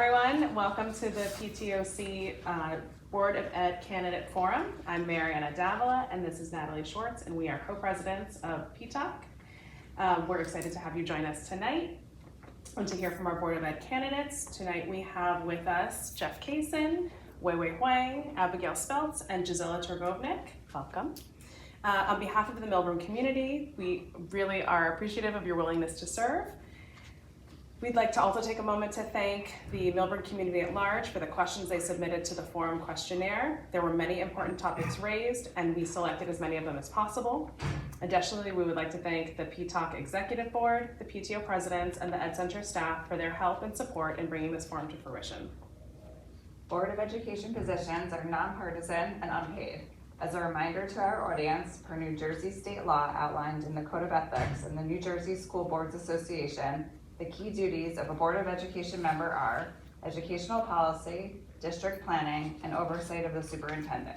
everyone. Welcome to the PTOC Board of Ed Candidate Forum. I'm Mariana Davila, and this is Natalie Schwartz, and we are co-presidents of PTOC. We're excited to have you join us tonight and to hear from our Board of Ed candidates. Tonight we have with us Jeff Cassin, WeiWei Huang, Abigail Speltz, and Gisela Torgovinick. Welcome. On behalf of the Millburn community, we really are appreciative of your willingness to serve. We'd like to also take a moment to thank the Millburn community at large for the questions they submitted to the forum questionnaire. There were many important topics raised, and we selected as many of them as possible. Additionally, we would like to thank the PTOC Executive Board, the PTO presidents, and the Ed Center staff for their help and support in bringing this forum to fruition. Board of Education positions are nonpartisan and unpaid. As a reminder to our audience, per New Jersey state law outlined in the Code of Ethics and the New Jersey School Boards Association, the key duties of a Board of Education member are educational policy, district planning, and oversight of the superintendent.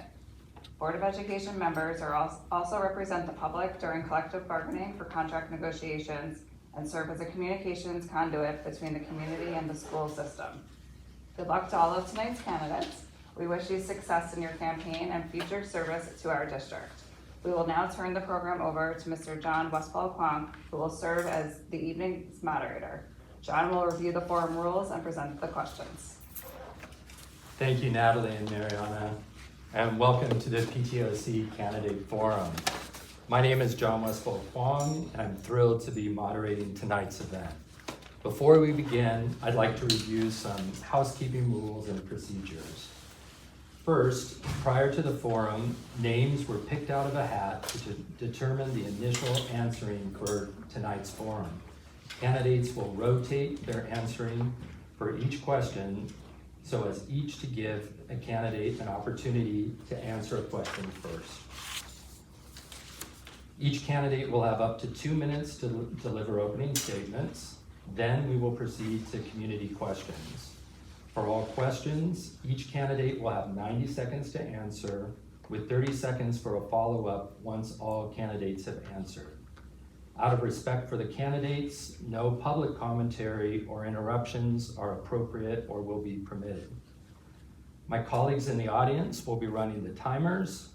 Board of Education members are also represent the public during collective bargaining for contract negotiations and serve as a communications conduit between the community and the school system. Good luck to all of tonight's candidates. We wish you success in your campaign and future service to our district. We will now turn the program over to Mr. John Westfall-Kwong, who will serve as the evening's moderator. John will review the forum rules and present the questions. Thank you, Natalie and Mariana, and welcome to the PTOC Candidate Forum. My name is John Westfall-Kwong, and I'm thrilled to be moderating tonight's event. Before we begin, I'd like to review some housekeeping rules and procedures. First, prior to the forum, names were picked out of a hat to determine the initial answering for tonight's forum. Candidates will rotate their answering for each question so as each to give a candidate an opportunity to answer a question first. Each candidate will have up to 2 minutes to deliver opening statements. Then we will proceed to community questions. For all questions, each candidate will have 90 seconds to answer, with 30 seconds for a follow-up once all candidates have answered. Out of respect for the candidates, no public commentary or interruptions are appropriate or will be permitted. My colleagues in the audience will be running the timers.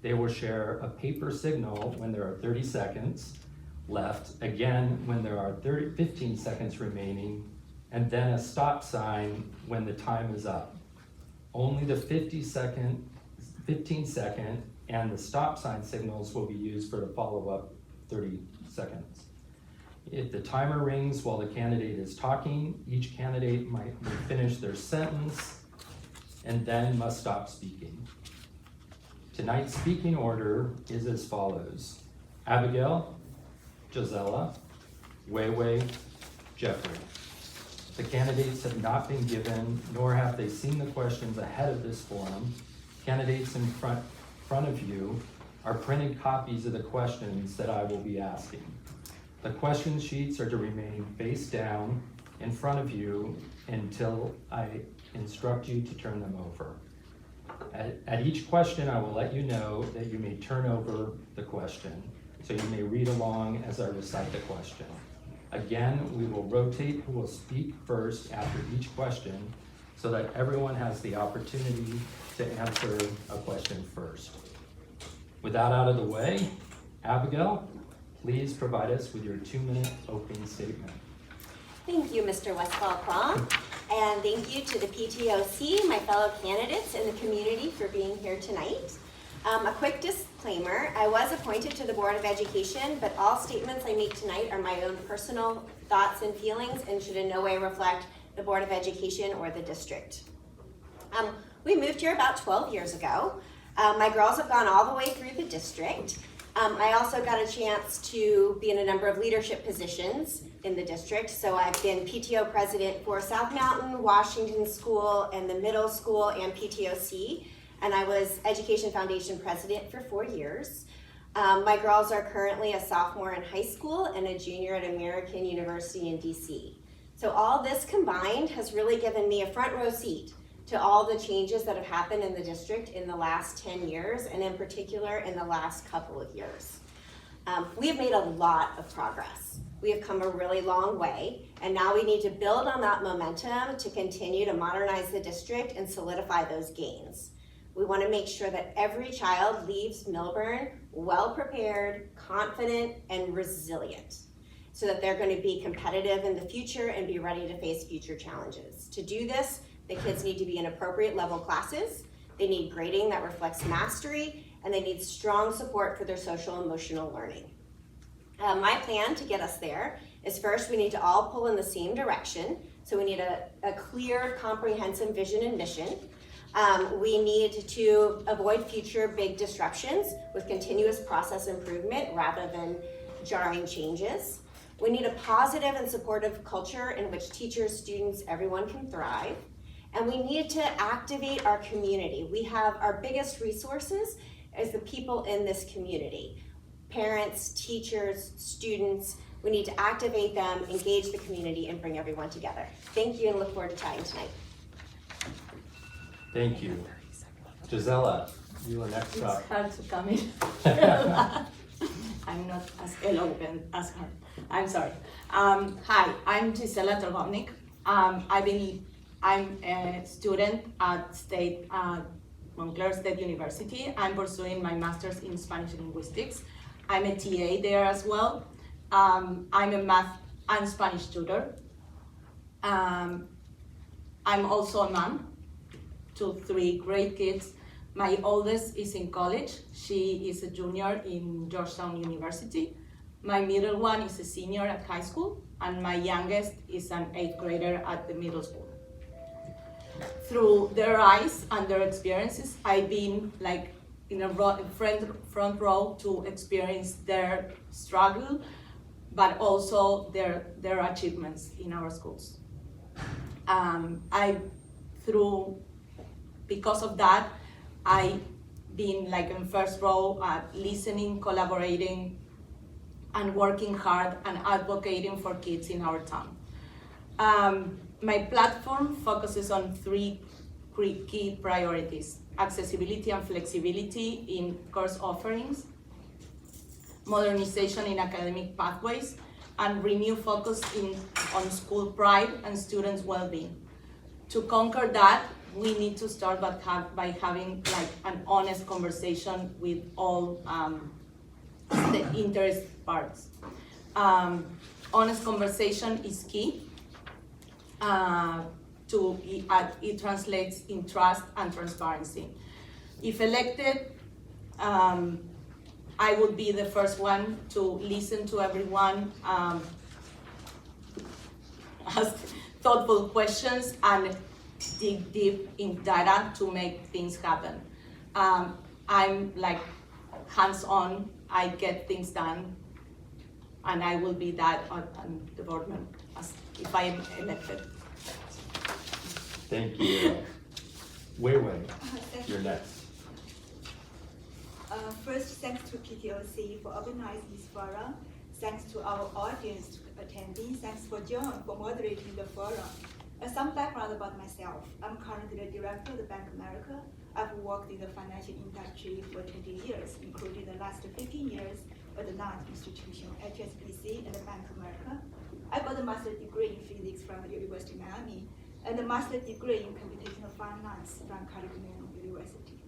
They will share a paper signal when there are 30 seconds left, again when there are 15 seconds remaining, and then a stop sign when the time is up. Only the 15 second, and the stop sign signals will be used for the follow-up 30 seconds. If the timer rings while the candidate is talking, each candidate might finish their sentence and then must stop speaking. Tonight's speaking order is as follows: Abigail, Gisela, WeiWei, Jeffrey. The candidates have not been given, nor have they seen the questions ahead of this forum. Candidates in front of you are printed copies of the questions that I will be asking. The question sheets are to remain face down in front of you until I instruct you to turn them over. At each question, I will let you know that you may turn over the question, so you may read along as I recite the question. Again, we will rotate who will speak first after each question so that everyone has the opportunity to answer a question first. With that out of the way, Abigail, please provide us with your 2-minute opening statement. Thank you, Mr. Westfall-Kwong, and thank you to the PTOC, my fellow candidates, and the community for being here tonight. A quick disclaimer, I was appointed to the Board of Education, but all statements I make tonight are my own personal thoughts and feelings and should in no way reflect the Board of Education or the district. We moved here about 12 years ago. My girls have gone all the way through the district. I also got a chance to be in a number of leadership positions in the district. So I've been PTO president for South Mountain, Washington School, and the middle school and PTOC. And I was Education Foundation president for 4 years. My girls are currently a sophomore in high school and a junior at American University in DC. So all this combined has really given me a front row seat to all the changes that have happened in the district in the last 10 years, and in particular in the last couple of years. We have made a lot of progress. We have come a really long way, and now we need to build on that momentum to continue to modernize the district and solidify those gains. We want to make sure that every child leaves Millburn well-prepared, confident, and resilient, so that they're going to be competitive in the future and be ready to face future challenges. To do this, the kids need to be in appropriate level classes, they need grading that reflects mastery, and they need strong support for their social and emotional learning. My plan to get us there is first we need to all pull in the same direction. So we need a clear, comprehensive vision and mission. We need to avoid future big disruptions with continuous process improvement rather than jarring changes. We need a positive and supportive culture in which teachers, students, everyone can thrive. And we need to activate our community. We have our biggest resources as the people in this community. Parents, teachers, students, we need to activate them, engage the community, and bring everyone together. Thank you and look forward to chatting tonight. Thank you. Gisela, you are next up. It's hard to come in. I'm not as eloquent as her. I'm sorry. Hi, I'm Gisela Torgovinick. I'm a student at Montclair State University. I'm pursuing my master's in Spanish linguistics. I'm a TA there as well. I'm a math and Spanish tutor. I'm also a mom to 3 great kids. My oldest is in college. She is a junior in Georgetown University. My middle one is a senior at high school, and my youngest is an 8th grader at the middle school. Through their eyes and their experiences, I've been like in a front row to experience their struggle, but also their achievements in our schools. Because of that, I've been like in first row listening, collaborating, and working hard and advocating for kids in our town. My platform focuses on 3 key priorities: accessibility and flexibility in course offerings, modernization in academic pathways, and renewed focus on school pride and students' well-being. To conquer that, we need to start by having like an honest conversation with all the interest parts. Honest conversation is key. It translates in trust and transparency. If elected, I would be the first one to listen to everyone, ask thoughtful questions, and dig deep in data to make things happen. I'm like hands-on, I get things done, and I will be that on the board member if I am elected. Thank you. WeiWei, you're next. First, thanks to PTOC for organizing this forum. Thanks to our audience attending. Thanks for John for moderating the forum. Some background about myself. I'm currently the director of the Bank of America. I've worked in the financial industry for 20 years, including the last 15 years at the NON institution, HSBC and the Bank of America. I got a master's degree in physics from the University of Miami and a master's degree in computational finance from California University.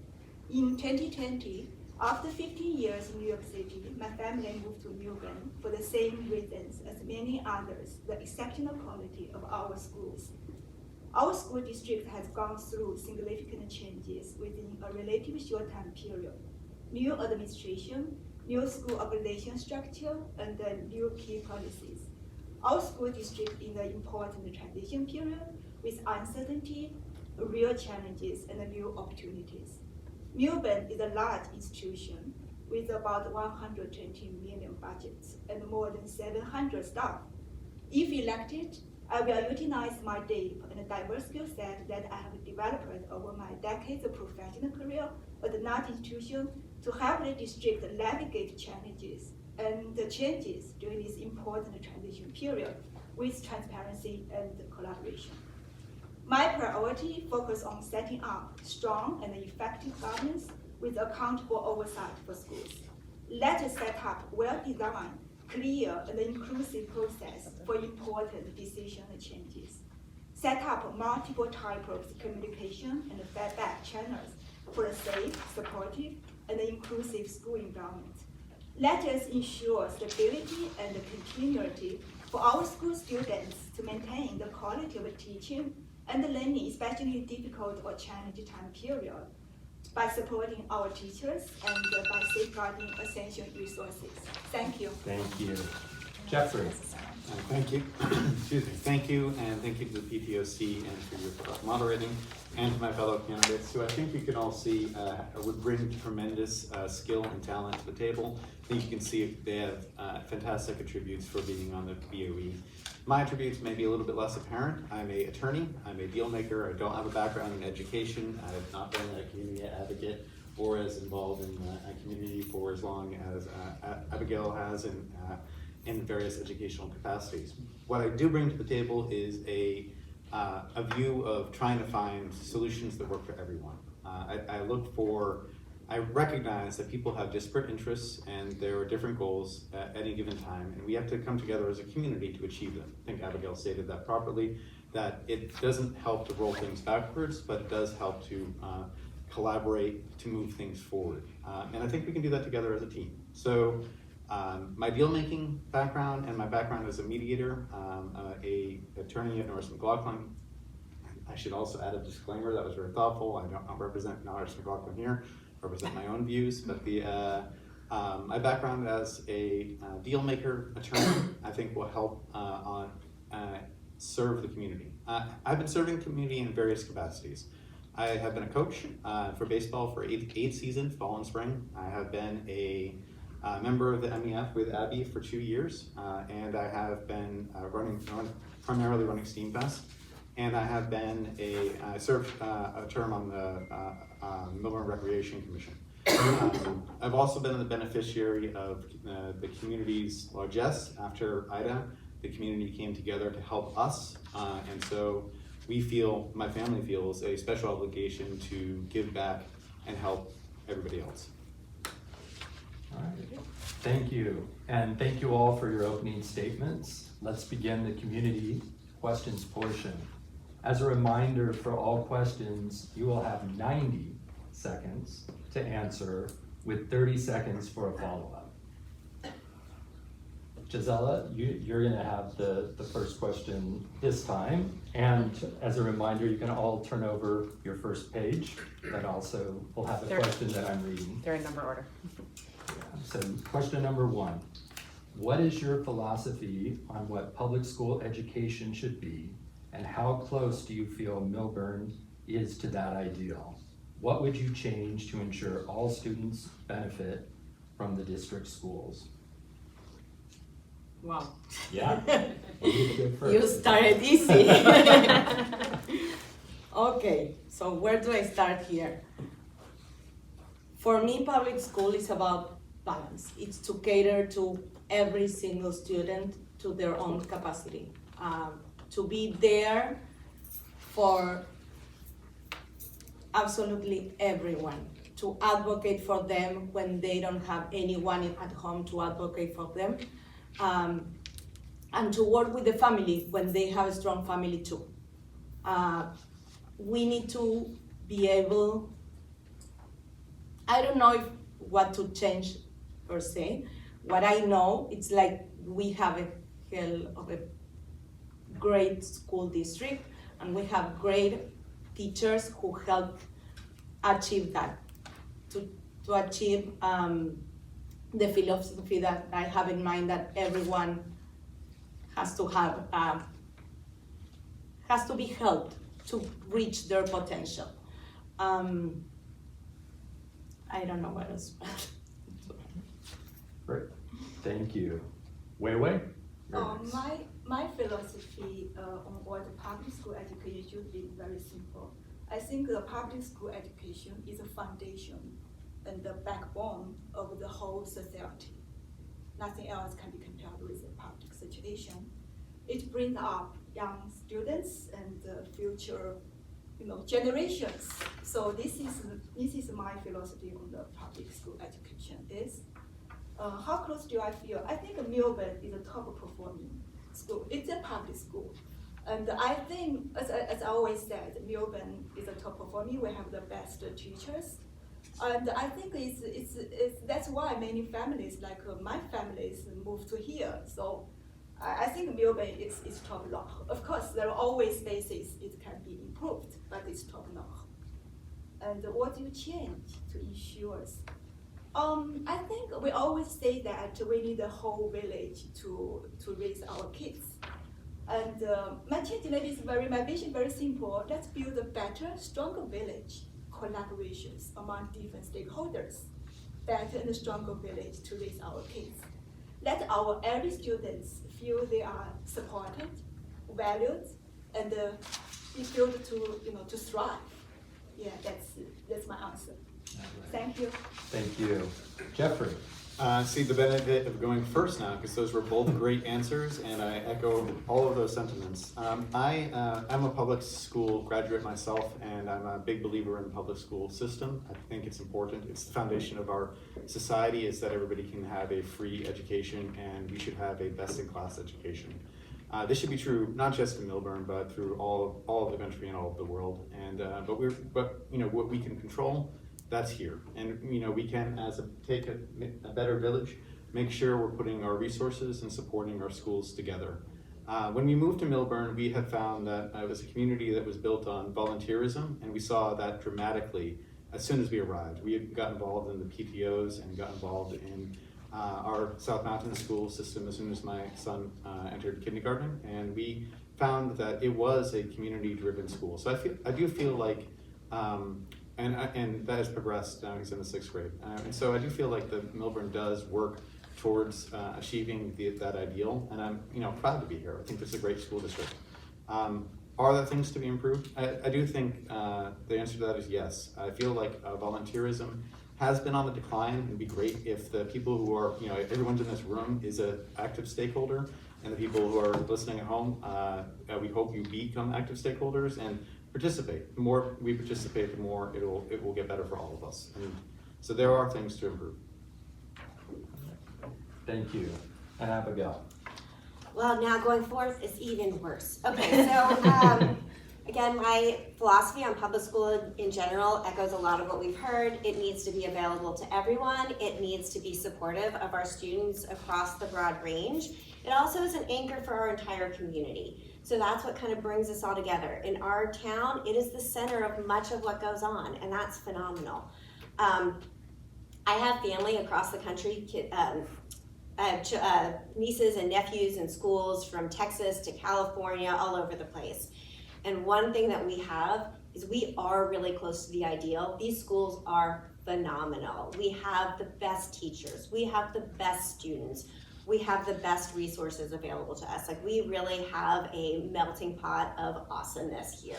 In 2020, after 15 years in New York City, my family moved to Millburn for the same reasons as many others, the exceptional quality of our schools. Our school district has gone through significant changes within a relatively short time period. New administration, new school organization structure, and new key policies. Our school district is in an important transition period with uncertainty, real challenges, and new opportunities. Millburn is a large institution with about 120 million budgets and more than 700 staff. If elected, I will utilize my deep and diverse skill set that I have developed over my decades of professional career at the NON institution to help the district navigate challenges and the changes during this important transition period with transparency and collaboration. My priority focuses on setting up strong and effective governance with accountable oversight for schools. Let us set up well-designed clear and inclusive process for important decision changes. Set up multiple types of communication and feedback channels for a safe, supportive, and inclusive school environment. Let us ensure stability and continuity for our school students to maintain the quality of teaching and learning, especially in difficult or challenging time period, by supporting our teachers and by safeguarding essential resources. Thank you. Thank you. Jeffrey. Thank you. Excuse me. Thank you, and thank you to the PTOC and for your moderating, and to my fellow candidates, who I think you can all see would bring tremendous skill and talent to the table. I think you can see they have fantastic attributes for being on the BOE. My attributes may be a little bit less apparent. I'm an attorney, I'm a deal maker, I don't have a background in education, I have not been a community advocate or as involved in a community for as long as Abigail has in various educational capacities. What I do bring to the table is a view of trying to find solutions that work for everyone. I recognize that people have disparate interests and there are different goals at any given time, and we have to come together as a community to achieve them. I think Abigail stated that properly, that it doesn't help to roll things backwards, but it does help to collaborate to move things forward. And I think we can do that together as a team. So my deal-making background and my background as a mediator, a attorney at Norris McLaughlin. I should also add a disclaimer that was very thoughtful. I don't represent Norris McLaughlin here, I represent my own views, but my background as a deal maker, attorney, I think will help serve the community. I've been serving the community in various capacities. I have been a coach for baseball for eight seasons, fall and spring. I have been a member of the MEF with Abby for 2 years, and I have been primarily running SteamFest, and I have been I served a term on the Millburn Recreation Commission. I've also been the beneficiary of the community's largesse after Ida. The community came together to help us, and so my family feels a special obligation to give back and help everybody else. All right, thank you. And thank you all for your opening statements. Let's begin the community questions portion. As a reminder, for all questions, you will have 90 seconds to answer with 30 seconds for a follow-up. Gisela, you're gonna have the first question this time. And as a reminder, you can all turn over your first page, but also we'll have the question that I'm reading. They're in number order. So question number 1, what is your philosophy on what public school education should be, and how close do you feel Millburn is to that ideal? What would you change to ensure all students benefit from the district schools? Wow. Yeah. You started easy. Okay, so where do I start here? For me, public school is about balance. It's to cater to every single student to their own capacity. To be there for absolutely everyone, to advocate for them when they don't have anyone at home to advocate for them, and to work with the family when they have a strong family too. We need to be able, I don't know what to change per se. What I know, it's like we have a hell of a great school district, and we have great teachers who help achieve that, to achieve the philosophy that I have in mind, that everyone has to have, has to be helped to reach their potential. I don't know what else. Great, thank you. WeiWei? My philosophy on what public school education should be very simple. I think the public school education is a foundation and the backbone of the whole society. Nothing else can be compared with the public situation. It brings up young students and future, generations. So this is my philosophy on the public school education is How close do I feel? I think Millburn is a top performing school. It's a public school. And I think, as I always said, Millburn is a top performing. We have the best teachers. And I think that's why many families, like my families, moved to here. So I think Millburn is top notch. Of course, there are always spaces it can be improved, but it's top notch. And what do you change to ensure? I think we always say that we need the whole village to raise our kids. And my vision very simple. Let's build a better, stronger village. Collaborations among different stakeholders. Better and stronger village to raise our kids. Let our every students feel they are supported, valued, and be built to thrive. Yeah, that's my answer. Thank you. Thank you. Jeffrey? See the benefit of going first now, because those were both great answers, and I echo all of those sentiments. I'm a public school graduate myself, and I'm a big believer in the public school system. I think it's important. It's the foundation of our society, is that everybody can have a free education, and we should have a best-in-class education. This should be true not just in Millburn, but through all of the country and all of the world. And but what we can control, that's here. And we can, take a better village, make sure we're putting our resources and supporting our schools together. When we moved to Millburn, we have found that it was a community that was built on volunteerism, and we saw that dramatically as soon as we arrived. We got involved in the PTOs and got involved in our South Mountain school system as soon as my son entered kindergarten, and we found that it was a community-driven school. So I do feel like, and that has progressed. Now he's in the 6th grade, and so I do feel like the Millburn does work towards achieving that ideal, and I'm proud to be here. I think this is a great school district. Are there things to be improved? I do think the answer to that is yes. I feel like volunteerism has been on the decline, and it'd be great if the people who are, everyone's in this room is an active stakeholder, and the people who are listening at home, we hope you become active stakeholders and participate. The more we participate, the more it will get better for all of us. And so there are things to improve. Thank you. And Abigail? Well, now going forth is even worse. Okay, so again, my philosophy on public school in general echoes a lot of what we've heard. It needs to be available to everyone. It needs to be supportive of our students across the broad range. It also is an anchor for our entire community. So that's what kind of brings us all together. In our town, it is the center of much of what goes on, and that's phenomenal. I have family across the country. I have nieces and nephews in schools from Texas to California, all over the place. And one thing that we have is we are really close to the ideal. These schools are phenomenal. We have the best teachers. We have the best students. We have the best resources available to us. Like, we really have a melting pot of awesomeness here.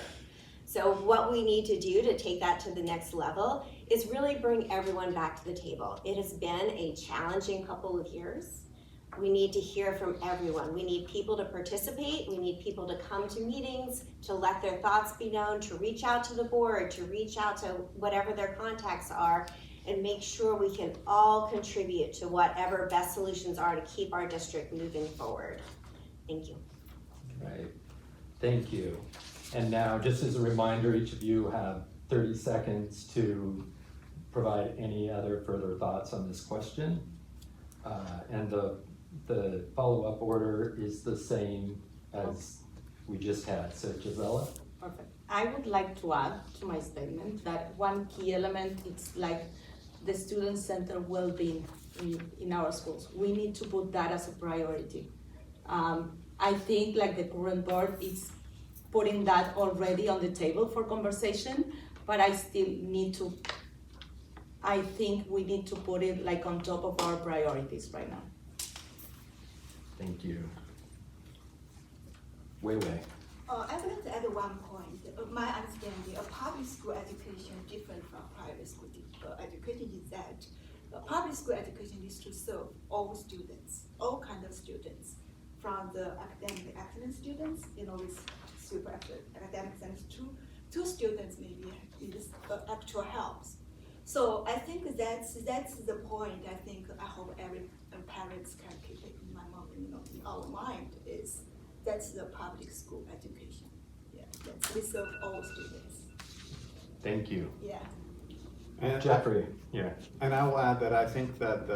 So what we need to do to take that to the next level is really bring everyone back to the table. It has been a challenging couple of years. We need to hear from everyone. We need people to participate. We need people to come to meetings, to let their thoughts be known, to reach out to the board, to reach out to whatever their contacts are, and make sure we can all contribute to whatever best solutions are to keep our district moving forward. Thank you. Right. Thank you. And now, just as a reminder, each of you have 30 seconds to provide any other further thoughts on this question. And the follow-up order is the same as we just had. So, Gisela? Perfect. I would like to add to my statement that one key element is like the student-centered well-being in our schools. We need to put that as a priority. I think like the current board is putting that already on the table for conversation, but I think we need to put it like on top of our priorities right now. Thank you. WeiWei. I would like to add one point. My understanding of public school education different from private school education is that public school education is to serve all students, all kinds of students, from the academic excellent students, with super academic sense to students maybe with actual helps. So I think that's the point. I hope every parents can keep it in in our mind is that's the public school education. Yeah, that's we serve all students. Thank you. Yeah. And Jeffrey, yeah. And I will add that I think that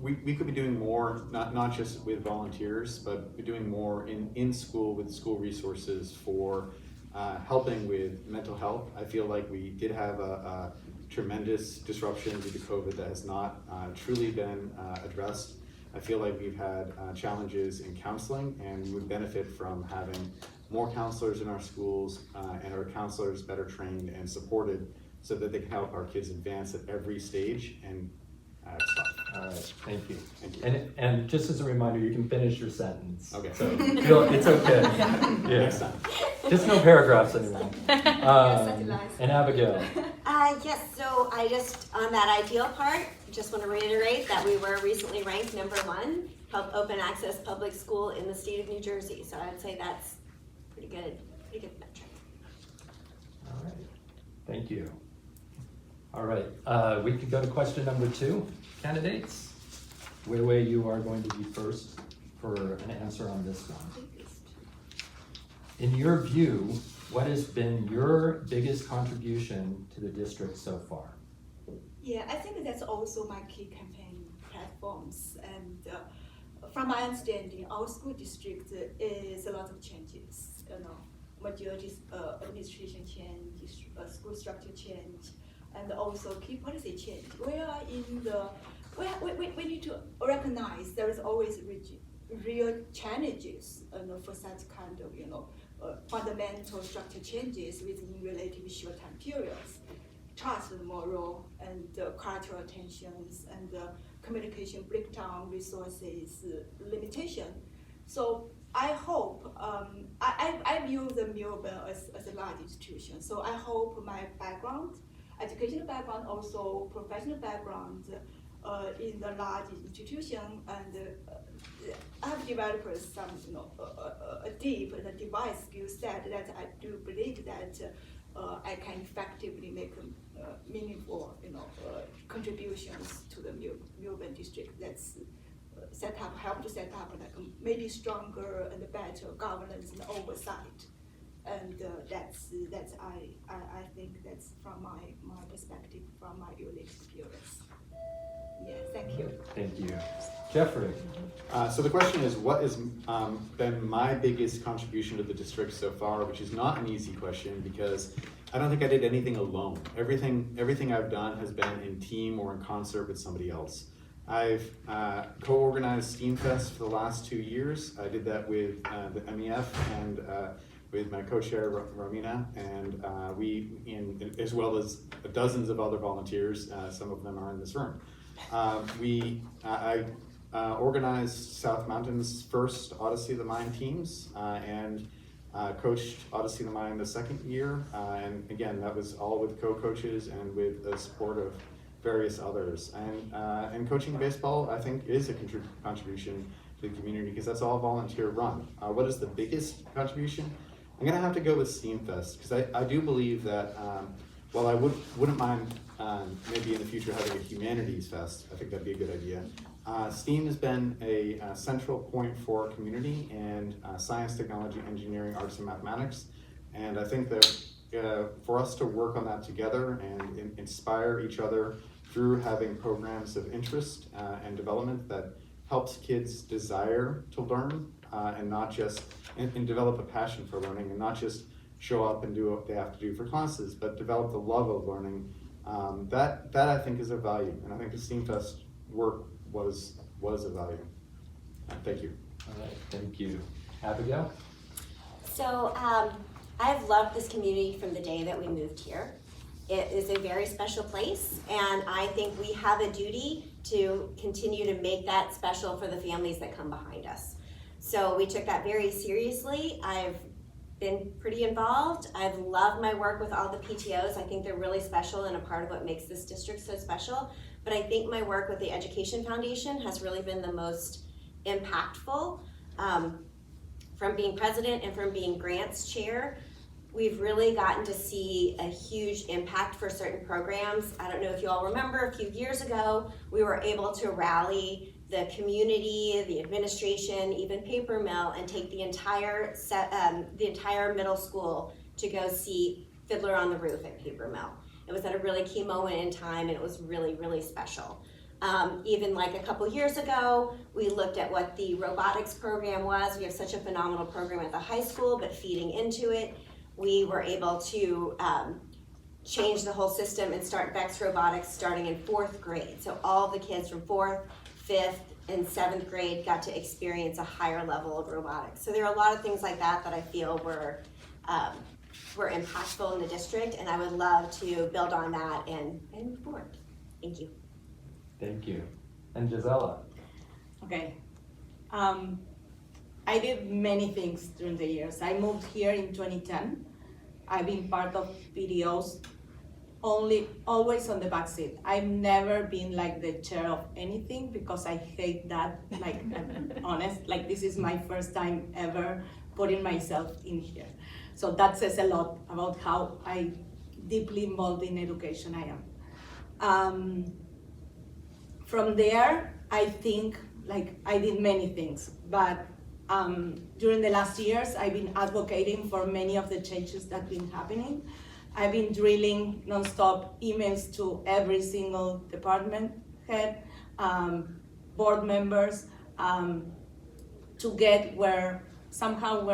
we could be doing more, not just with volunteers, but be doing more in school with school resources for helping with mental health. I feel like we did have a tremendous disruption due to COVID that has not truly been addressed. I feel like we've had challenges in counseling, and we would benefit from having more counselors in our schools and our counselors better trained and supported so that they can help our kids advance at every stage and stuff. All right, thank you. Thank you. And just as a reminder, you can finish your sentence. Okay. So it's okay. Yeah. Next time. Just no paragraphs anymore. Satellite. And Abigail. Yes, so I just, on that ideal part, just want to reiterate that we were recently ranked #1 open access public school in the state of New Jersey. So I'd say that's pretty good metric. All right, thank you. All right, we can go to question number 2, candidates. WeiWei, you are going to be first for an answer on this one. In your view, what has been your biggest contribution to the district so far? Yeah, I think that's also my key campaign platforms. And from my understanding, our school district is a lot of changes. Majority administration change, school structure change, and also key policy change. We need to recognize there is always real challenges for such kind of fundamental structure changes within relatively short time periods. Trust, moral, and cultural tensions, and communication breakdown, resources limitation. So I hope, I view the Millburn as a large institution. So I hope my background, educational background, also professional background in the large institution, and I have developed some, a deep and a device skill set that I do believe that I can effectively make meaningful, contributions to the Millburn district. That's help to set up like maybe stronger and better governance and oversight. And I think that's from my perspective, from my unique experience. Yeah, thank you. Thank you. Jeffrey. So the question is, what has been my biggest contribution to the district so far, which is not an easy question because I don't think I did anything alone. Everything I've done has been in team or in concert with somebody else. I've co-organized STEAM Fest for the last 2 years. I did that with the MEF and with my co-chair Romina, and as well as dozens of other volunteers. Some of them are in this room. I organized South Mountain's first Odyssey of the Mind teams and coached Odyssey of the Mind the second year. And again, that was all with co-coaches and with the support of various others. And coaching baseball, I think, is a contribution to the community because that's all volunteer run. What is the biggest contribution? I'm gonna have to go with STEAM Fest because I do believe that while I wouldn't mind maybe in the future having a humanities fest, I think that'd be a good idea. STEAM has been a central point for our community in science, technology, engineering, arts, and mathematics. And I think that for us to work on that together and inspire each other through having programs of interest and development that helps kids desire to learn and not just, and develop a passion for learning and not just show up and do what they have to do for classes, but develop the love of learning. That I think is a value, and I think the STEAM Fest work was a value. Thank you. All right, thank you. Abigail? So I've loved this community from the day that we moved here. It is a very special place, and I think we have a duty to continue to make that special for the families that come behind us. So we took that very seriously. I've been pretty involved. I've loved my work with all the PTOs. I think they're really special and a part of what makes this district so special. But I think my work with the Education Foundation has really been the most impactful. From being president and from being grants chair, we've really gotten to see a huge impact for certain programs. I don't know if you all remember, a few years ago, we were able to rally the community, the administration, even paper mill, and take the entire middle school to go see Fiddler on the Roof at Paper Mill. It was at a really key moment in time, and it was really, really special. Even like a couple years ago, we looked at what the robotics program was. We have such a phenomenal program at the high school, but feeding into it, we were able to change the whole system and start Bex Robotics starting in 4th grade. So all the kids from 4th, 5th, and 7th grade got to experience a higher level of robotics. So there are a lot of things like that that I feel were impactful in the district, and I would love to build on that and move forward. Thank you. Thank you. And Gisela? Okay. I did many things during the years. I moved here in 2010. I've been part of PTOs always on the back seat. I've never been like the chair of anything because I hate that, like I'm honest, like this is my first time ever putting myself in here. So that says a lot about how I deeply involved in education I am. From there, I think like I did many things, but during the last years, I've been advocating for many of the changes that have been happening. I've been drilling nonstop emails to every single department head, board members, to get where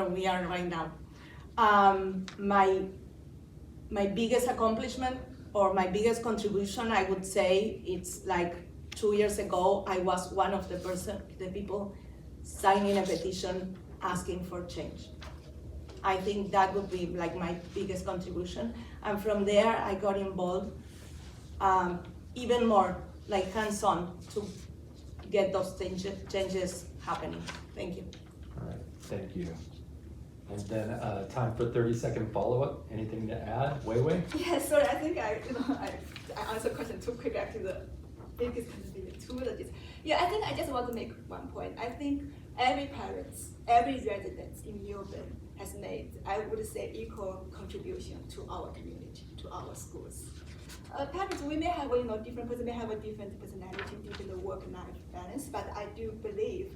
we are right now. My biggest accomplishment or my biggest contribution, I would say, it's like 2 years ago, I was one of the people signing a petition asking for change. I think that would be like my biggest contribution. And from there, I got involved even more, like hands-on, to get those changes happening. Thank you. All right, thank you. And then time for 30-second follow-up. Anything to add? WeiWei? Yeah, sorry, I think I answered the question too quick. Actually, the biggest contribution to the yeah, I think I just want to make one point. I think every parents, every resident in Millburn has made, I would say, equal contribution to our community, to our schools. Parents, we may have, different person may have a different personality, different work-life balance, but I do believe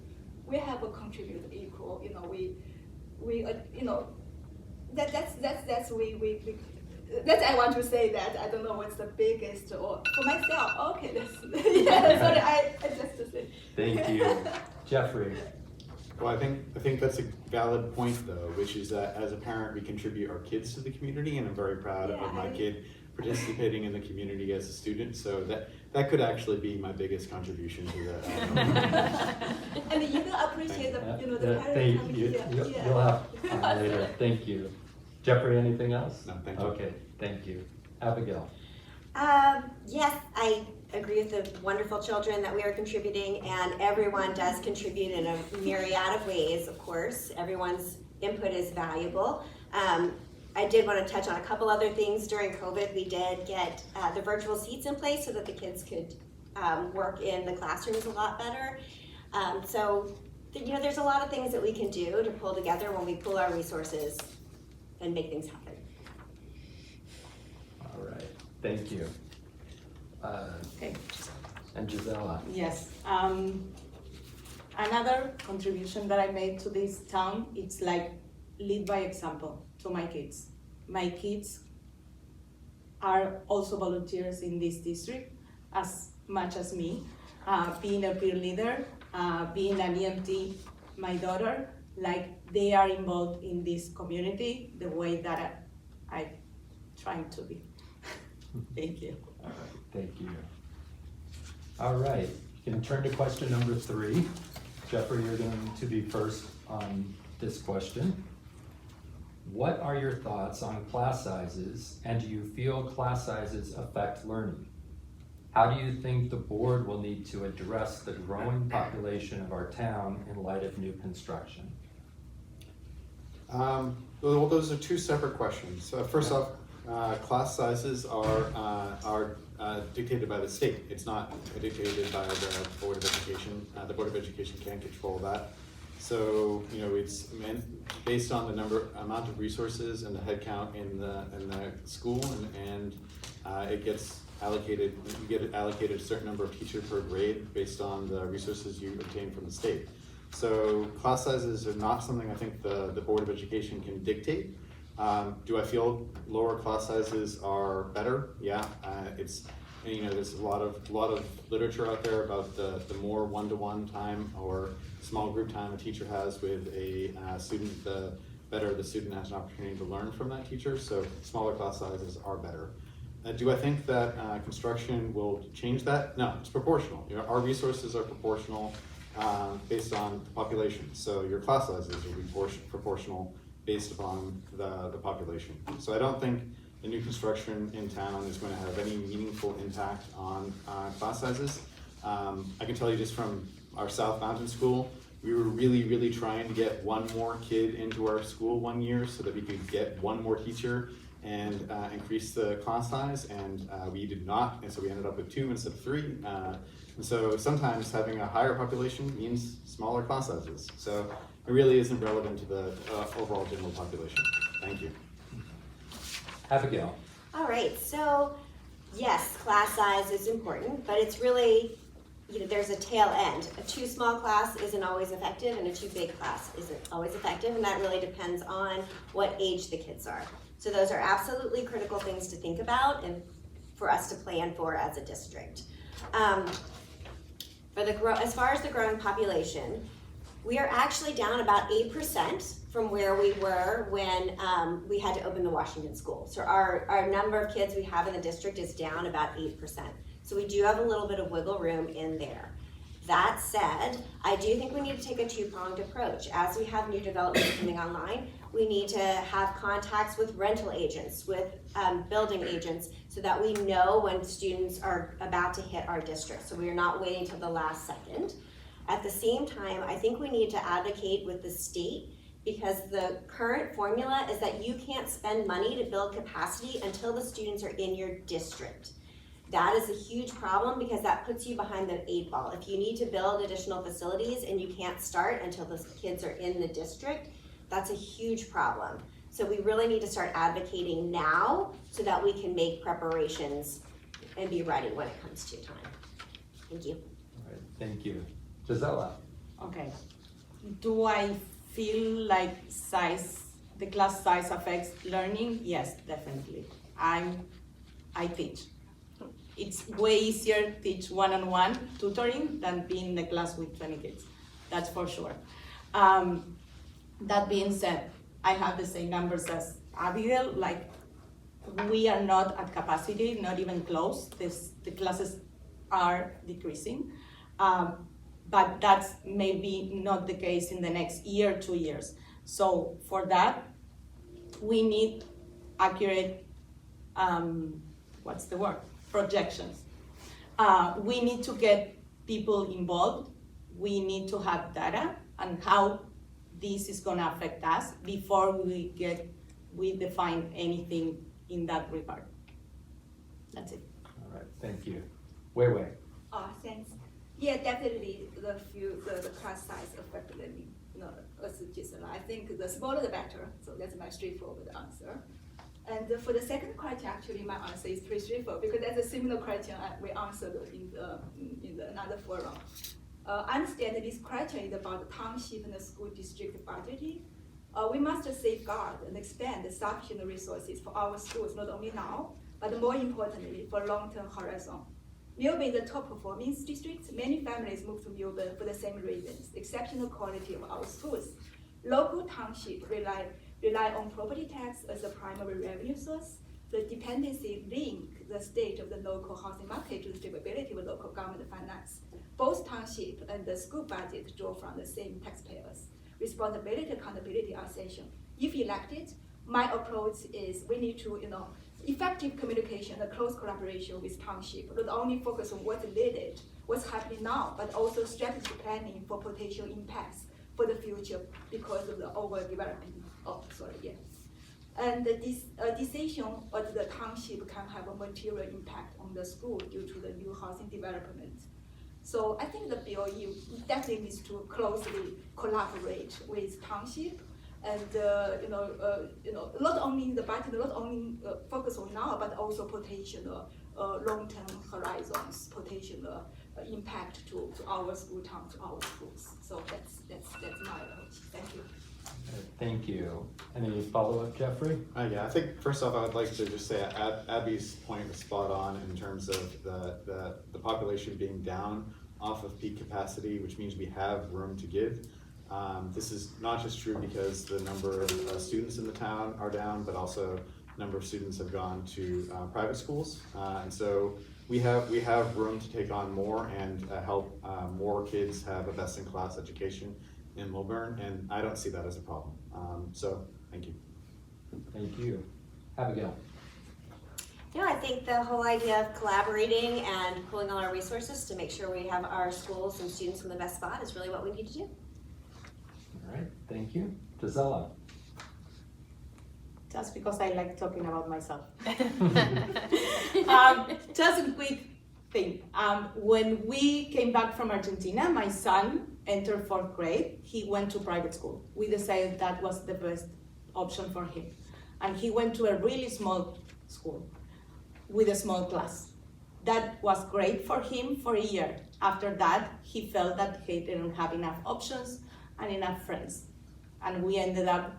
we have a contributed equal. That's I want to say that. I don't know what's the biggest, or for myself, okay, that's, yeah, sorry, I just to say. Thank you. Jeffrey? Well, I think that's a valid point though, which is that as a parent, we contribute our kids to the community, and I'm very proud of my kid participating in the community as a student, so that could actually be my biggest contribution to that. And you will appreciate the parents coming here. You'll have later. Thank you. Jeffrey, anything else? No, thank you. Okay, thank you. Abigail? Yes, I agree with the wonderful children that we are contributing, and everyone does contribute in a myriad of ways, of course. Everyone's input is valuable. I did want to touch on a couple other things. During COVID, we did get the virtual seats in place so that the kids could work in the classrooms a lot better. There's a lot of things that we can do to pull together when we pool our resources and make things happen. All right, thank you. Okay. And Gisela? Yes. Another contribution that I made to this town, it's like lead by example to my kids. My kids are also volunteers in this district as much as me. Being a peer leader, being an EMT, my daughter, like they are involved in this community the way that I'm trying to be. Thank you. All right, thank you. All right, you can turn to question number 3. Jeffrey, you're going to be first on this question. What are your thoughts on class sizes, and do you feel class sizes affect learning? How do you think the board will need to address the growing population of our town in light of new construction? Well, those are two separate questions. First off, class sizes are dictated by the state. It's not dictated by the Board of Education. The Board of Education can't control that. So, you know, it's based on the amount of resources and the headcount in the school, and it gets allocated. You get allocated a certain number of teachers per grade based on the resources you obtain from the state. So class sizes are not something I think the Board of Education can dictate. Do I feel lower class sizes are better? Yeah, and, you know, there's a lot of literature out there about the more one-to-one time or small group time a teacher has with a student, the better the student has an opportunity to learn from that teacher. So smaller class sizes are better. Do I think that construction will change that? No, it's proportional. You know, our resources are proportional based on the population. So your class sizes will be proportional based upon the population. So I don't think the new construction in town is going to have any meaningful impact on class sizes. I can tell you just from our South Mountain School, we were really trying to get one more kid into our school one year so that we could get one more teacher and increase the class size, and we did not, and so we ended up with 2 instead of 3. And so sometimes having a higher population means smaller class sizes. So it really isn't relevant to the overall general population. Thank you. Abigail. All right, so yes, class size is important, but it's really, you know, there's a tail end. A too small class isn't always effective, and a too big class isn't always effective, and that really depends on what age the kids are. So those are absolutely critical things to think about and for us to plan for as a district. As far as the growing population, we are actually down about 8% from where we were when we had to open the Washington school. So our number of kids we have in the district is down about 8%. So we do have a little bit of wiggle room in there. That said, I do think we need to take a two-pronged approach. As we have new development coming online, we need to have contacts with rental agents, with building agents, so that we know when students are about to hit our district. So we are not waiting till the last second. At the same time, I think we need to advocate with the state, because the current formula is that you can't spend money to build capacity until the students are in your district. That is a huge problem because that puts you behind the 8 ball. If you need to build additional facilities and you can't start until those kids are in the district, that's a huge problem. So we really need to start advocating now so that we can make preparations and be ready when it comes to time. Thank you. All right, thank you. Gisela. Okay. Do I feel like the class size affects learning? Yes, definitely. I teach. It's way easier to teach one-on-one tutoring than being in the class with 20 kids. That's for sure. That being said, I have the same numbers as Abigail. Like, we are not at capacity, not even close. The classes are decreasing. But that's maybe not the case in the next year, 2 years. So for that, we need accurate, projections. We need to get people involved. We need to have data on how this is gonna affect us before we define anything in that regard. That's it. All right, thank you. WeiWei. Thanks. Yeah, definitely the class size affect learning. You know, as Gisela, I think the smaller the better. So that's my straightforward answer. And for the second question, actually, my answer is pretty straightforward because that's a similar question we answered in the another forum. I understand that this question is about the township and the school district budgeting. We must safeguard and expand the sufficient resources for our schools, not only now, but more importantly, for long-term horizon. Millburn is the top performing district. Many families move to Millburn for the same reasons: exceptional quality of our schools. Local townships rely on property tax as a primary revenue source. The dependency link the state of the local housing market to the stability of local government finance. Both township and the school budget draw from the same taxpayers. Responsibility and accountability are essential. If elected, my approach is we need to, effective communication and close collaboration with township, not only focus on what's needed, what's happening now, but also strategic planning for potential impacts for the future because of the overdevelopment. And this decision of the township can have a material impact on the school due to the new housing development. So I think the BOE definitely needs to closely collaborate with township and not only the budget, not only focus on now, but also potential long-term horizons, potential impact to our school town, to our schools. So that's my approach. Thank you. Thank you. Any follow-up, Jeffrey? Yeah, I think first off, I would like to just say Abby's point was spot on in terms of the population being down off of peak capacity, which means we have room to give. This is not just true because the number of students in the town are down, but also the number of students have gone to private schools. And so we have room to take on more and help more kids have a best-in-class education in Millburn, and I don't see that as a problem. So thank you. Thank you. Abigail? Yeah, I think the whole idea of collaborating and pulling all our resources to make sure we have our schools and students in the best spot is really what we need to do. All right, thank you. Gisela? Just because I like talking about myself. Just a quick thing. When we came back from Argentina, my son entered 4th grade. He went to private school. We decided that was the best option for him. And he went to a really small school with a small class. That was great for him for a year. After that, he felt that he didn't have enough options and enough friends. And we ended up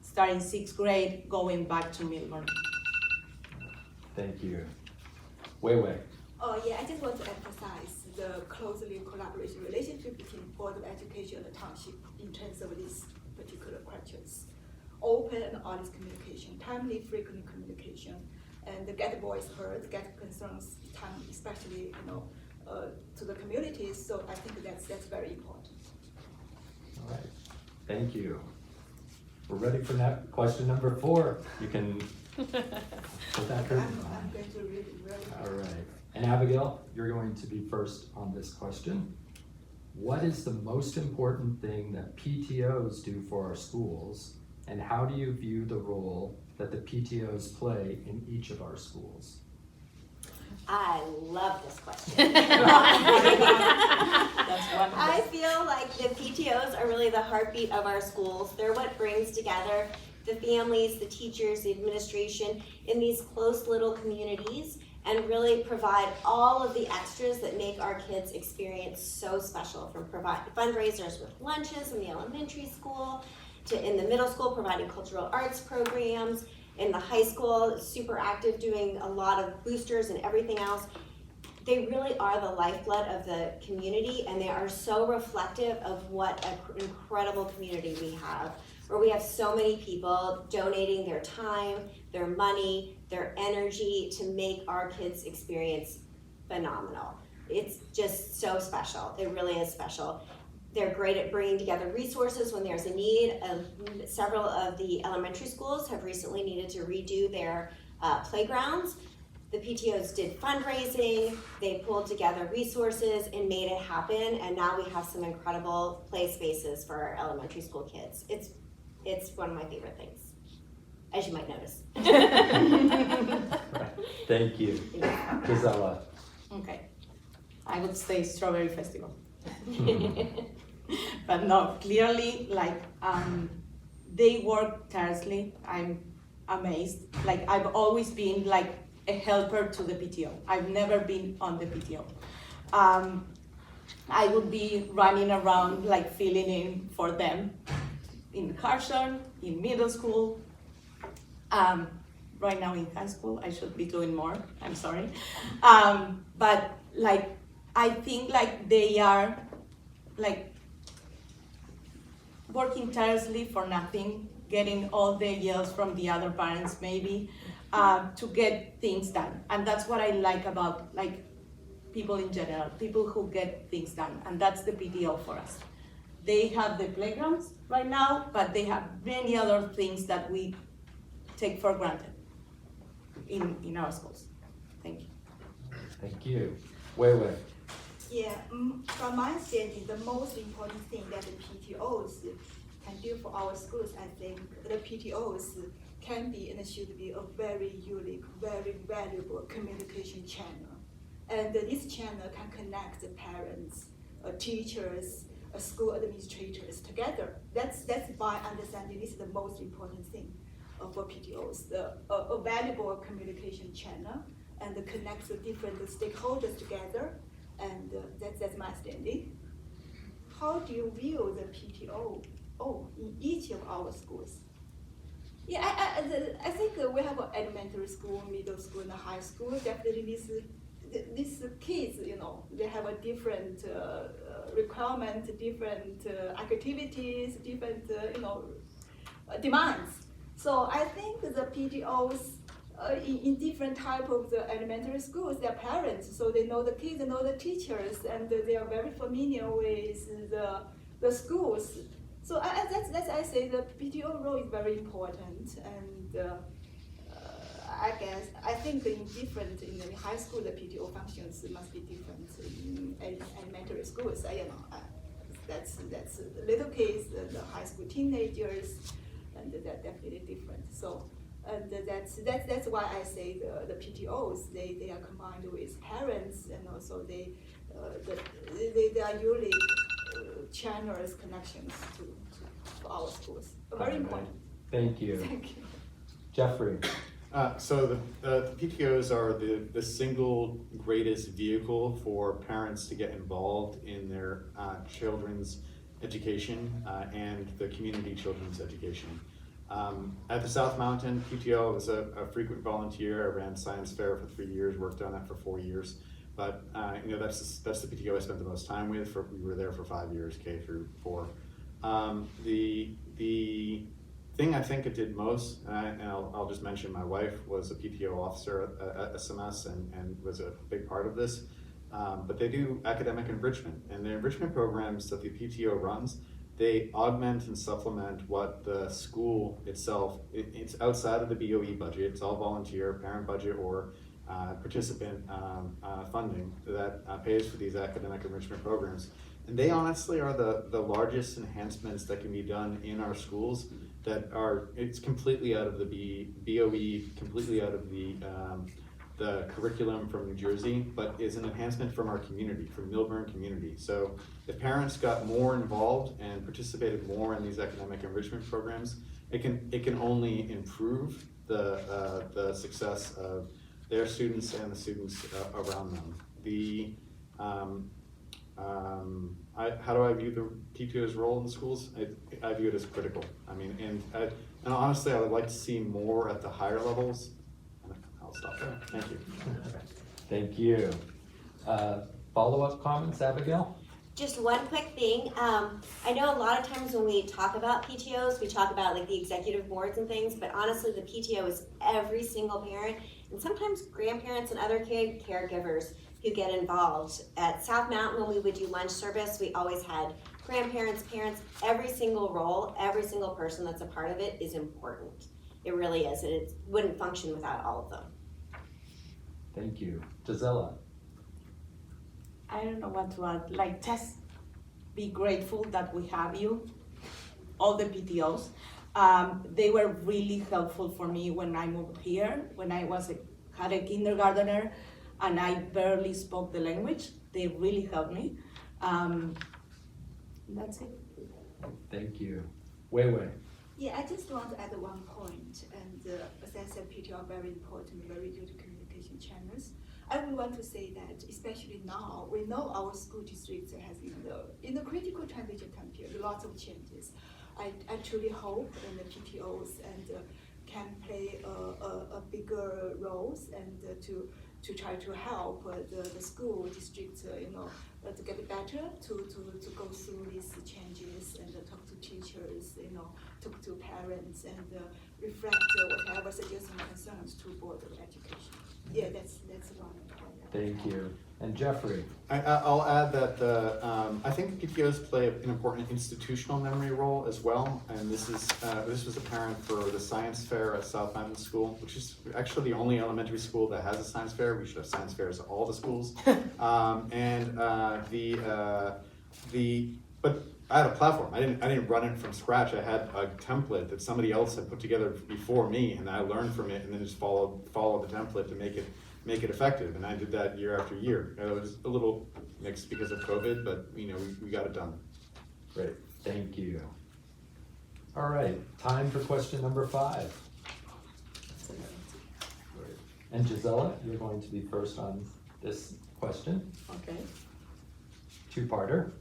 starting 6th grade, going back to Millburn. Thank you. WeiWei? Oh yeah, I just want to emphasize the closely collaboration relationship between Board of Education and the township in terms of these particular questions. Open and honest communication, timely, frequent communication, and get voice heard, get concerns, timely, especially to the communities. So I think that's very important. All right, thank you. We're ready for question number 4. You can put that curtain on. I'm going to read it very All right. And Abigail, you're going to be first on this question. What is the most important thing that PTOs do for our schools, and how do you view the role that the PTOs play in each of our schools? I love this question. I feel like the PTOs are really the heartbeat of our schools. They're what brings together the families, the teachers, the administration in these close little communities and really provide all of the extras that make our kids' experience so special, from providing fundraisers with lunches in the elementary school, to in the middle school providing cultural arts programs, in the high school super active doing a lot of boosters and everything else. They really are the lifeblood of the community, and they are so reflective of what an incredible community we have, where we have so many people donating their time, their money, their energy to make our kids' experience phenomenal. It's just so special. It really is special. They're great at bringing together resources when there's a need. Several of the elementary schools have recently needed to redo their playgrounds. The PTOs did fundraising, they pulled together resources and made it happen, and now we have some incredible play spaces for our elementary school kids. It's one of my favorite things, as you might notice. Right. Thank you. Gisela. Okay, I would say Strawberry Festival. But no, clearly, they work tirelessly. I'm amazed. I've always been a helper to the PTO. I've never been on the PTO. I would be running around filling in for them in Carson, in middle school, right now in high school. I should be doing more, I'm sorry. But I think they are working tirelessly for nothing, getting all the yells from the other parents maybe, to get things done. And that's what I like about people in general, people who get things done. And that's the PTO for us. They have the playgrounds right now, but they have many other things that we take for granted in our schools. Thank you. Thank you. WeiWei. Yeah, from my understanding, the most important thing that the PTOs can do for our schools, I think the PTOs can be and should be a very unique, very valuable communication channel And this channel can connect the parents, teachers, school administrators together. That's my understanding. This is the most important thing for PTOs, a valuable communication channel and connects the different stakeholders together. And that's my understanding. How do you view the PTO in each of our schools? Yeah, I think we have an elementary school, middle school, and high school. Definitely these kids, they have a different requirement, different activities, different, demands. So I think the PTOs in different type of the elementary schools, they're parents, so they know the kids, they know the teachers, and they are very familiar with the schools. So that's I say the PTO role is very important, and I think in the high school the PTO functions must be different in elementary schools. That's little kids, the high school teenagers, and they're definitely different. So. And that's why I say the PTOs they are combined with parents, and also they are usually channels connections to our schools. Very important. Thank you. Thank you. Jeffrey. So the PTOs are the single greatest vehicle for parents to get involved in their children's education and the community children's education. At the South Mountain, PTO was a frequent volunteer. I ran science fair for 3 years, worked on that for 4 years. But that's the PTO I spent the most time with. We were there for 5 years, K through 4. The thing I think it did most, and I'll just mention my wife was a PTO officer at SMS and was a big part of this. But they do academic enrichment, and the enrichment programs that the PTO runs, they augment and supplement what the school itself, it's outside of the BOE budget, it's all volunteer, parent budget, or participant funding that pays for these academic enrichment programs. And they honestly are the largest enhancements that can be done in our schools that are, it's completely out of the BOE, completely out of the curriculum from New Jersey, but is an enhancement from our community, from Millburn community. So if parents got more involved and participated more in these academic enrichment programs, it can only improve the success of their students and the students around them. How do I view the PTO's role in the schools? I view it as critical. I mean, and honestly, I would like to see more at the higher levels. I'll stop there. Thank you. Thank you. Follow-up comments, Abigail? Just one quick thing. I know a lot of times when we talk about PTOs, we talk about like the executive boards and things, but honestly the PTO is every single parent and sometimes grandparents and other caregivers who get involved. At South Mountain, when we would do lunch service, we always had grandparents, parents, every single role, every single person that's a part of it is important. It really is, and it wouldn't function without all of them. Thank you. Gisela? I don't know what to add. Like, just be grateful that we have you, all the PTOs. They were really helpful for me when I moved here, when I had a kindergartner and I barely spoke the language. They really helped me. That's it. Thank you. WeiWei. Yeah, I just want to add one point, and as I said, PTO are very important, very good communication channels. I would want to say that, especially now, we know our school district has in the critical transition time period, lots of changes. I truly hope the PTOs can play a bigger roles and to try to help the school district, to get better, to go through these changes and talk to teachers, talk to parents and reflect whatever suggestions and concerns to Board of Education. Yeah, that's one. Thank you. And Jeffrey? I'll add that I think PTOs play an important institutional memory role as well, and this was apparent for the science fair at South Mountain School, which is actually the only elementary school that has a science fair. We should have science fairs at all the schools. But I had a platform. I didn't run it from scratch. I had a template that somebody else had put together before me, and I learned from it, and then just followed the template to make make it effective, and I did that year after year. It was a little mixed because of COVID, but we got it done. Great, thank you. All right, time for question number 5. And Gisela, you're going to be first on this question. Okay. Two-parter.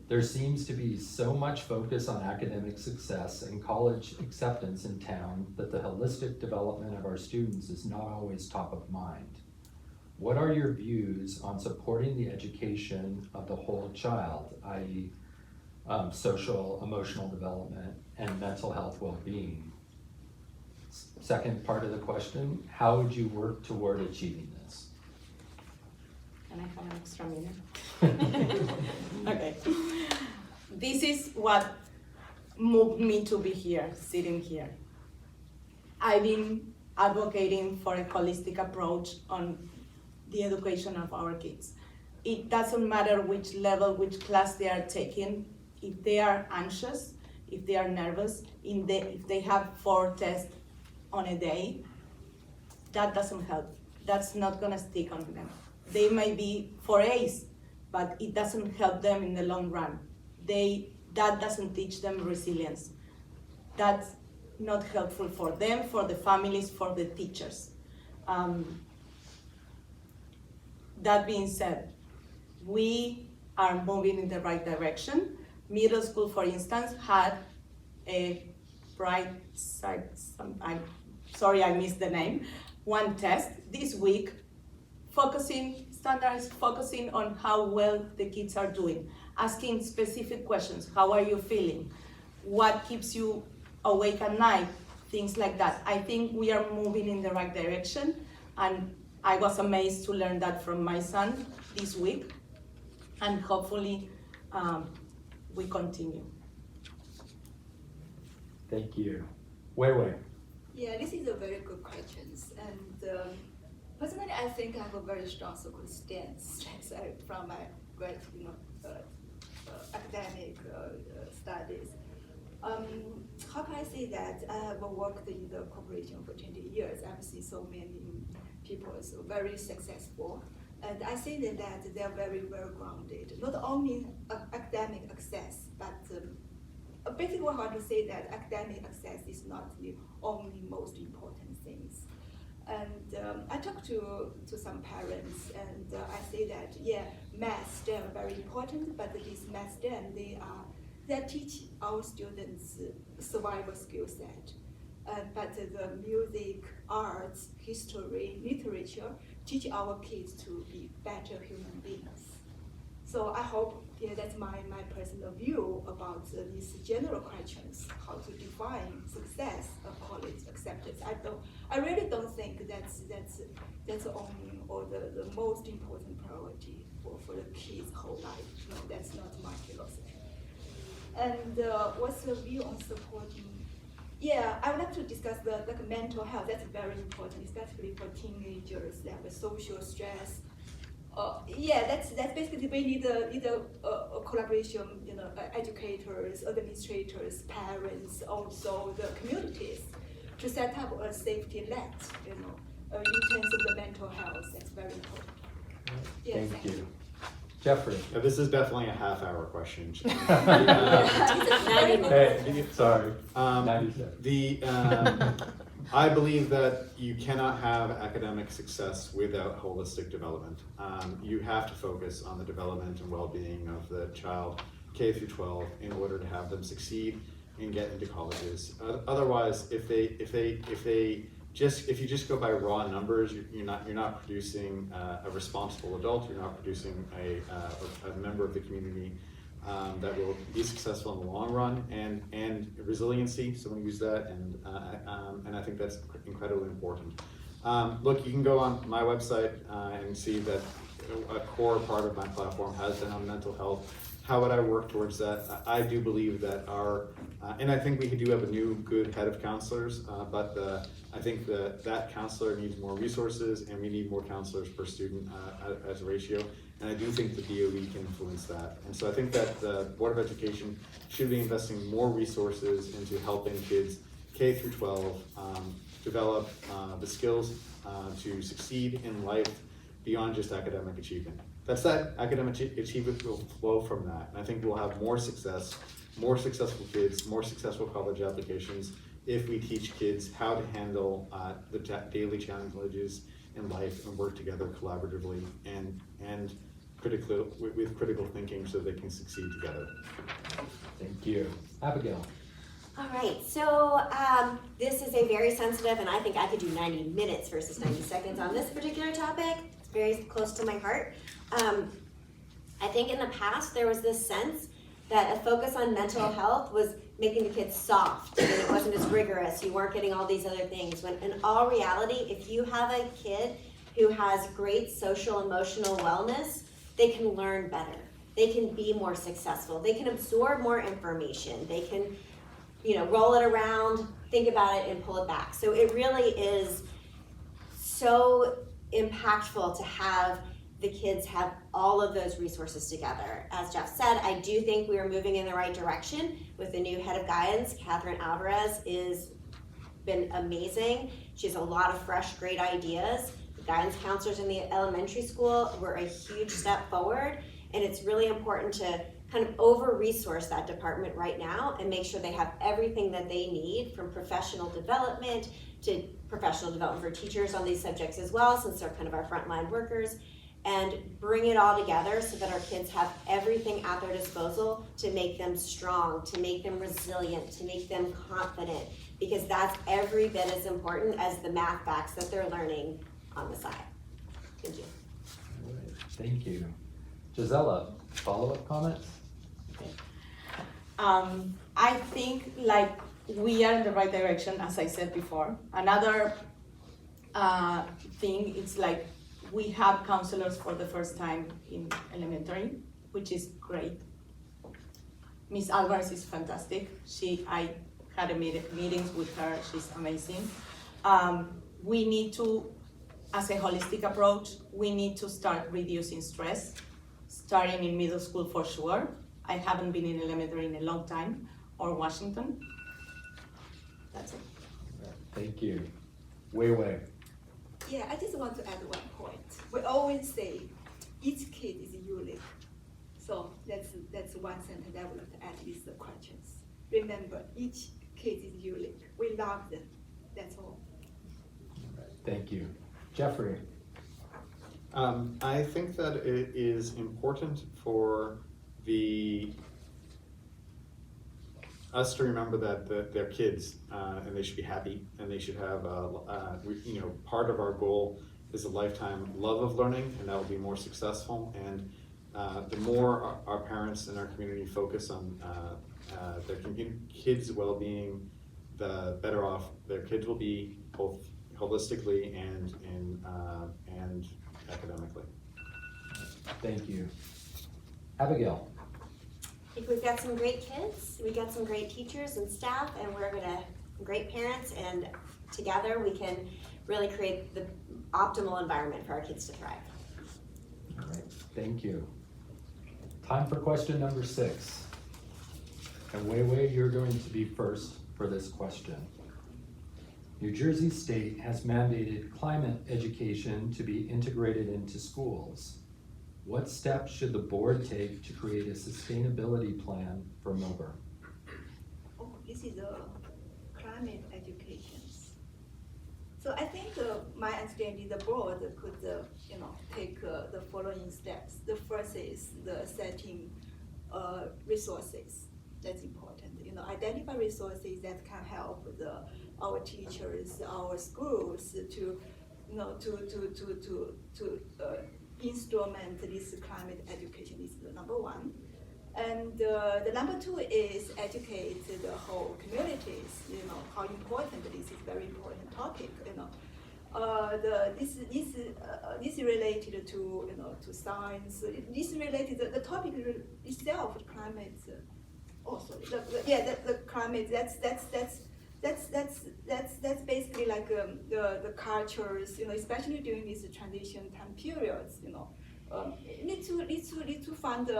There seems to be so much focus on academic success and college acceptance in town that the holistic development of our students is not always top of mind. What are your views on supporting the education of the whole child, i.e. social, emotional development, and mental health well-being? Second part of the question, how would you work toward achieving this? Can I have an extra minute? Okay. This is what moved me to be here, sitting here. I've been advocating for a holistic approach on the education of our kids. It doesn't matter which level, which class they are taking, if they are anxious, if they are nervous, if they have 4 tests on a day, that doesn't help. That's not gonna stick on them. They might be 4 A's, but it doesn't help them in the long run. That doesn't teach them resilience. That's not helpful for them, for the families, for the teachers. That being said, we are moving in the right direction. Middle school, for instance, had a bright side, I'm sorry I missed the name, 1 test this week, standardized focusing on how well the kids are doing, asking specific questions. How are you feeling? What keeps you awake at night? Things like that. I think we are moving in the right direction, and I was amazed to learn that from my son this week, and hopefully we continue. Thank you. WeiWei. Yeah, this is a very good question. And personally, I think I have a very strong social stance from my academic studies. How can I say that? I have worked in the corporation for 20 years. I've seen so many people so very successful. And I think that they are very well grounded, not only academic access, but basically I want to say that academic access is not the only most important things. And I talked to some parents, and I say that, yeah, math, STEM are very important, but these math, STEM, they teach our students survival skill set. But the music, arts, history, literature teach our kids to be better human beings. So I hope, yeah, that's my personal view about these general questions, how to define success of college acceptance. I really don't think that's the only or the most important priority for the kids' whole life. No, that's not my philosophy. And what's the view on supporting? Yeah, I would like to discuss the mental health. That's very important, especially for teenagers. They have a social stress. Yeah, that's basically we need a collaboration. Educators, administrators, parents, also the communities, to set up a safety net. In terms of the mental health, that's very important. Yeah, Thank you. Jeffrey. Yeah, this is definitely a half-hour question. Hey, sorry. 90 seconds. I believe that you cannot have academic success without holistic development. You have to focus on the development and well-being of the child, K through 12, in order to have them succeed and get into colleges. Otherwise, if you just go by raw numbers, you're not producing a responsible adult. You're not producing a member of the community that will be successful in the long run, and resiliency. Someone used that, and I think that's incredibly important. Look, you can go on my website and see that a core part of my platform has been on mental health. How would I work towards that? I do believe that and I think we do have a new good head of counselors, but I think that counselor needs more resources, and we need more counselors per student as a ratio. And I do think the DOE can influence that. And so I think that the Board of Education should be investing more resources into helping kids K through 12 develop the skills to succeed in life beyond just academic achievement. That academic achievement will flow from that. And I think we'll have more success, more successful kids, more successful college applications if we teach kids how to handle the daily challenges in life and work together collaboratively and with critical thinking so they can succeed together. Thank you. Abigail. All right, so this is a very sensitive, and I think I could do 90 minutes versus 90 seconds on this particular topic. It's very close to my heart. I think in the past there was this sense that a focus on mental health was making the kids soft and it wasn't as rigorous. You weren't getting all these other things. When in all reality, if you have a kid who has great social emotional wellness, they can learn better. They can be more successful. They can absorb more information. They can, roll it around, think about it, and pull it back. So it really is so impactful to have the kids have all of those resources together. As Jeff said, I do think we are moving in the right direction with the new head of guidance. Catherine Alvarez is been amazing. She has a lot of fresh, great ideas. The guidance counselors in the elementary school were a huge step forward, and it's really important to kind of over-resource that department right now and make sure they have everything that they need, from professional development to professional development for teachers on these subjects as well, since they're kind of our frontline workers, and bring it all together so that our kids have everything at their disposal to make them strong, to make them resilient, to make them confident, because that's every bit as important as the math facts that they're learning on the side. Thank you. All right, thank you. Gisela, follow-up comments? I think we are in the right direction, as I said before. Another thing is we have counselors for the first time in elementary, which is great. Miss Alvarez is fantastic. I had meetings with her, she's amazing. We need to, as a holistic approach, we need to start reducing stress, starting in middle school for sure. I haven't been in elementary in a long time, or Washington. That's it. Thank you. WeiWei. Yeah, I just want to add one point. We always say each kid is unique. So that's one sentence I would like to add with the questions. Remember, each kid is unique. We love them. That's all. Thank you. Jeffrey. I think that it is important for us to remember that they're kids and they should be happy, and they should have part of our goal is a lifetime love of learning, and that will be more successful. And the more our parents and our community focus on their kids' well-being, the better off their kids will be, both holistically and academically. Thank you. Abigail. I think we've got some great kids, we got some great teachers and staff, and great parents, and together we can really create the optimal environment for our kids to thrive. All right, thank you. Time for question number 6. And WeiWei, you're going to be first for this question. New Jersey State has mandated climate education to be integrated into schools. What steps should the board take to create a sustainability plan for Millburn? Oh, this is climate education. So I think my understanding, the board could take the following steps. The first is the setting resources. That's important. Identify resources that can help our teachers, our schools to instrument this climate education. Is the number one. And the number 2 is educate the whole communities, how important this is, very important topic, this is related to, to science, this is related, the topic itself, climate, the climate, that's basically like the cultures, especially during these transition time periods, need to find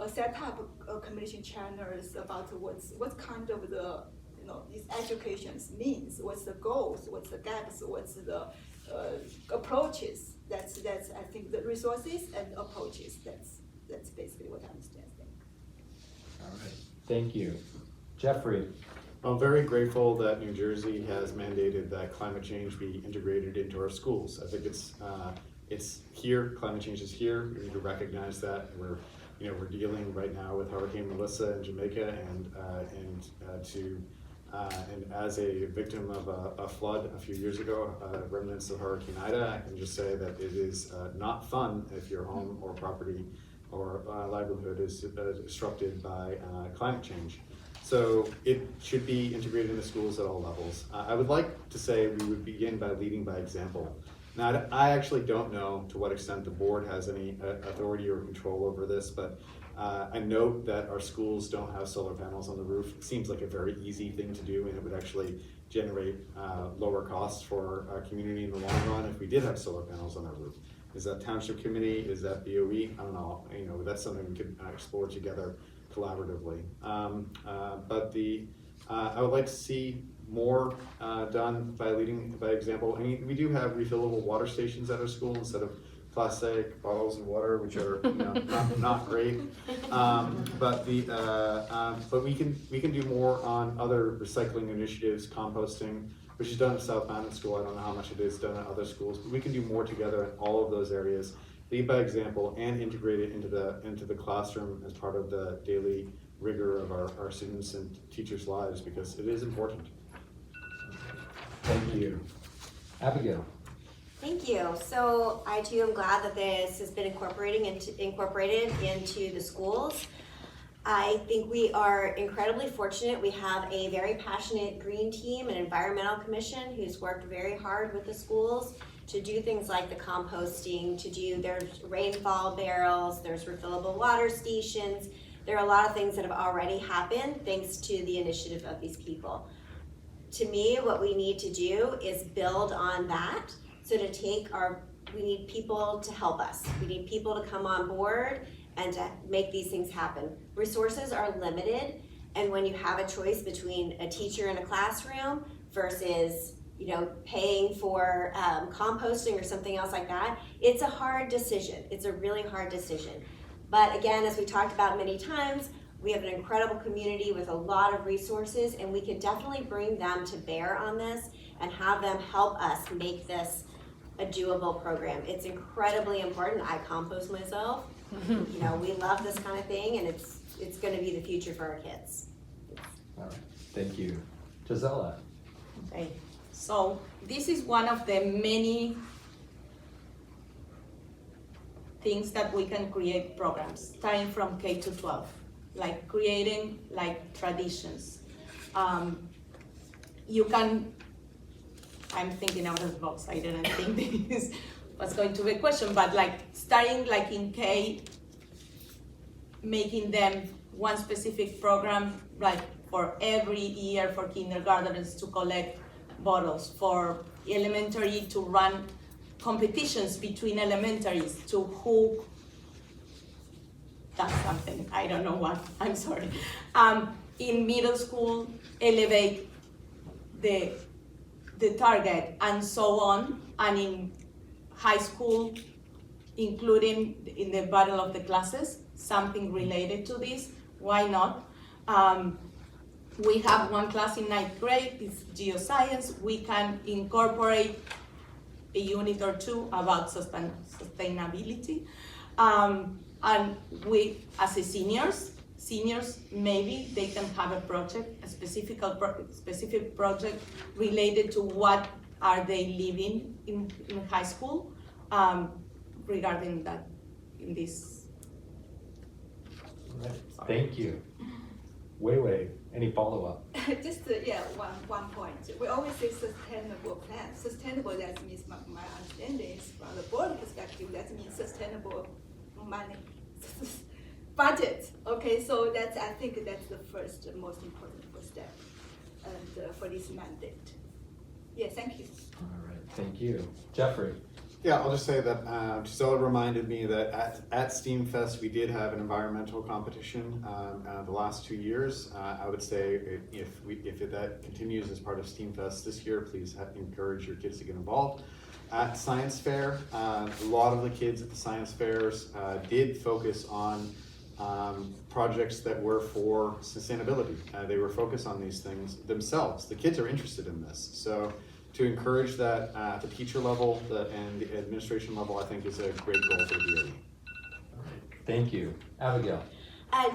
set up communication channels about what kind of the these educations means, what's the goals, what's the gaps, what's the approaches. That's I think the resources and approaches. That's basically what I understand. All right, thank you. Jeffrey? I'm very grateful that New Jersey has mandated that climate change be integrated into our schools. I think it's here, climate change is here. We need to recognize that. We're dealing right now with Hurricane Melissa in Jamaica, and as a victim of a flood a few years ago, remnants of Hurricane Ida, I can just say that it is not fun if your home or property or livelihood is disrupted by climate change. So it should be integrated into schools at all levels. I would like to say we would begin by leading by example. Now, I actually don't know to what extent the board has any authority or control over this, but I note that our schools don't have solar panels on the roof. It seems like a very easy thing to do, and it would actually generate lower costs for our community in the long run if we did have solar panels on our roof. Is that township committee? Is that BOE? I don't know. That's something we could explore together collaboratively. I would like to see more done by leading by example. I mean, we do have refillable water stations at our school instead of plastic bottles of water, which are not great. But we can do more on other recycling initiatives, composting, which is done at South Mountain School. I don't know how much it is done at other schools, but we can do more together in all of those areas. Lead by example and integrate it into the classroom as part of the daily rigor of our students and teachers' lives, because it is important. Thank you. Abigail? Thank you. So I too am glad that this has been incorporated into the schools. I think we are incredibly fortunate. We have a very passionate green team and environmental commission who's worked very hard with the schools to do things like the composting, there's rainfall barrels, there's refillable water stations. There are a lot of things that have already happened thanks to the initiative of these people. To me, what we need to do is build on that. So we need people to help us. We need people to come on board and to make these things happen. Resources are limited, and when you have a choice between a teacher in a classroom versus paying for composting or something else like that, it's a hard decision. It's a really hard decision. But again, as we talked about many times, we have an incredible community with a lot of resources, and we can definitely bring them to bear on this and have them help us make this a doable program. It's incredibly important. I compost myself. We love this kind of thing, and it's going to be the future for our kids. All right, thank you. Gisela? Okay, so this is one of the many things that we can create programs, starting from K to 12, like creating traditions. I'm thinking out of the box. I didn't think this was going to be a question, but starting in K, making them one specific program, for every year for kindergartners to collect bottles, for elementary to run competitions between elementaries to who does something, I don't know what, I'm sorry. In middle school, elevate the target and so on, and in high school, including in the battle of the classes, something related to this, why not? We have one class in 9th grade, it's geoscience. We can incorporate a unit or two about sustainability. And we, as a seniors, maybe they can have a project, a specific project related to what are they living in high school regarding that in this. All right. Thank you. WeiWei, any follow-up? Just one point. We always say sustainable plan. Sustainable, that means my understanding is from the board perspective, that means sustainable money. Budget. Okay, so I think that's the most important first step and for this mandate. Yeah, thank you. All right, thank you. Jeffrey? Yeah, I'll just say that Gisela reminded me that at STEAM Fest, we did have an environmental competition the last 2 years. I would say if that continues as part of STEAM Fest this year, please encourage your kids to get involved. At Science Fair, a lot of the kids at the Science Fairs did focus on projects that were for sustainability. They were focused on these things themselves. The kids are interested in this. So to encourage that at the teacher level and the administration level, I think is a great goal for the DOE. Thank you. Abigail.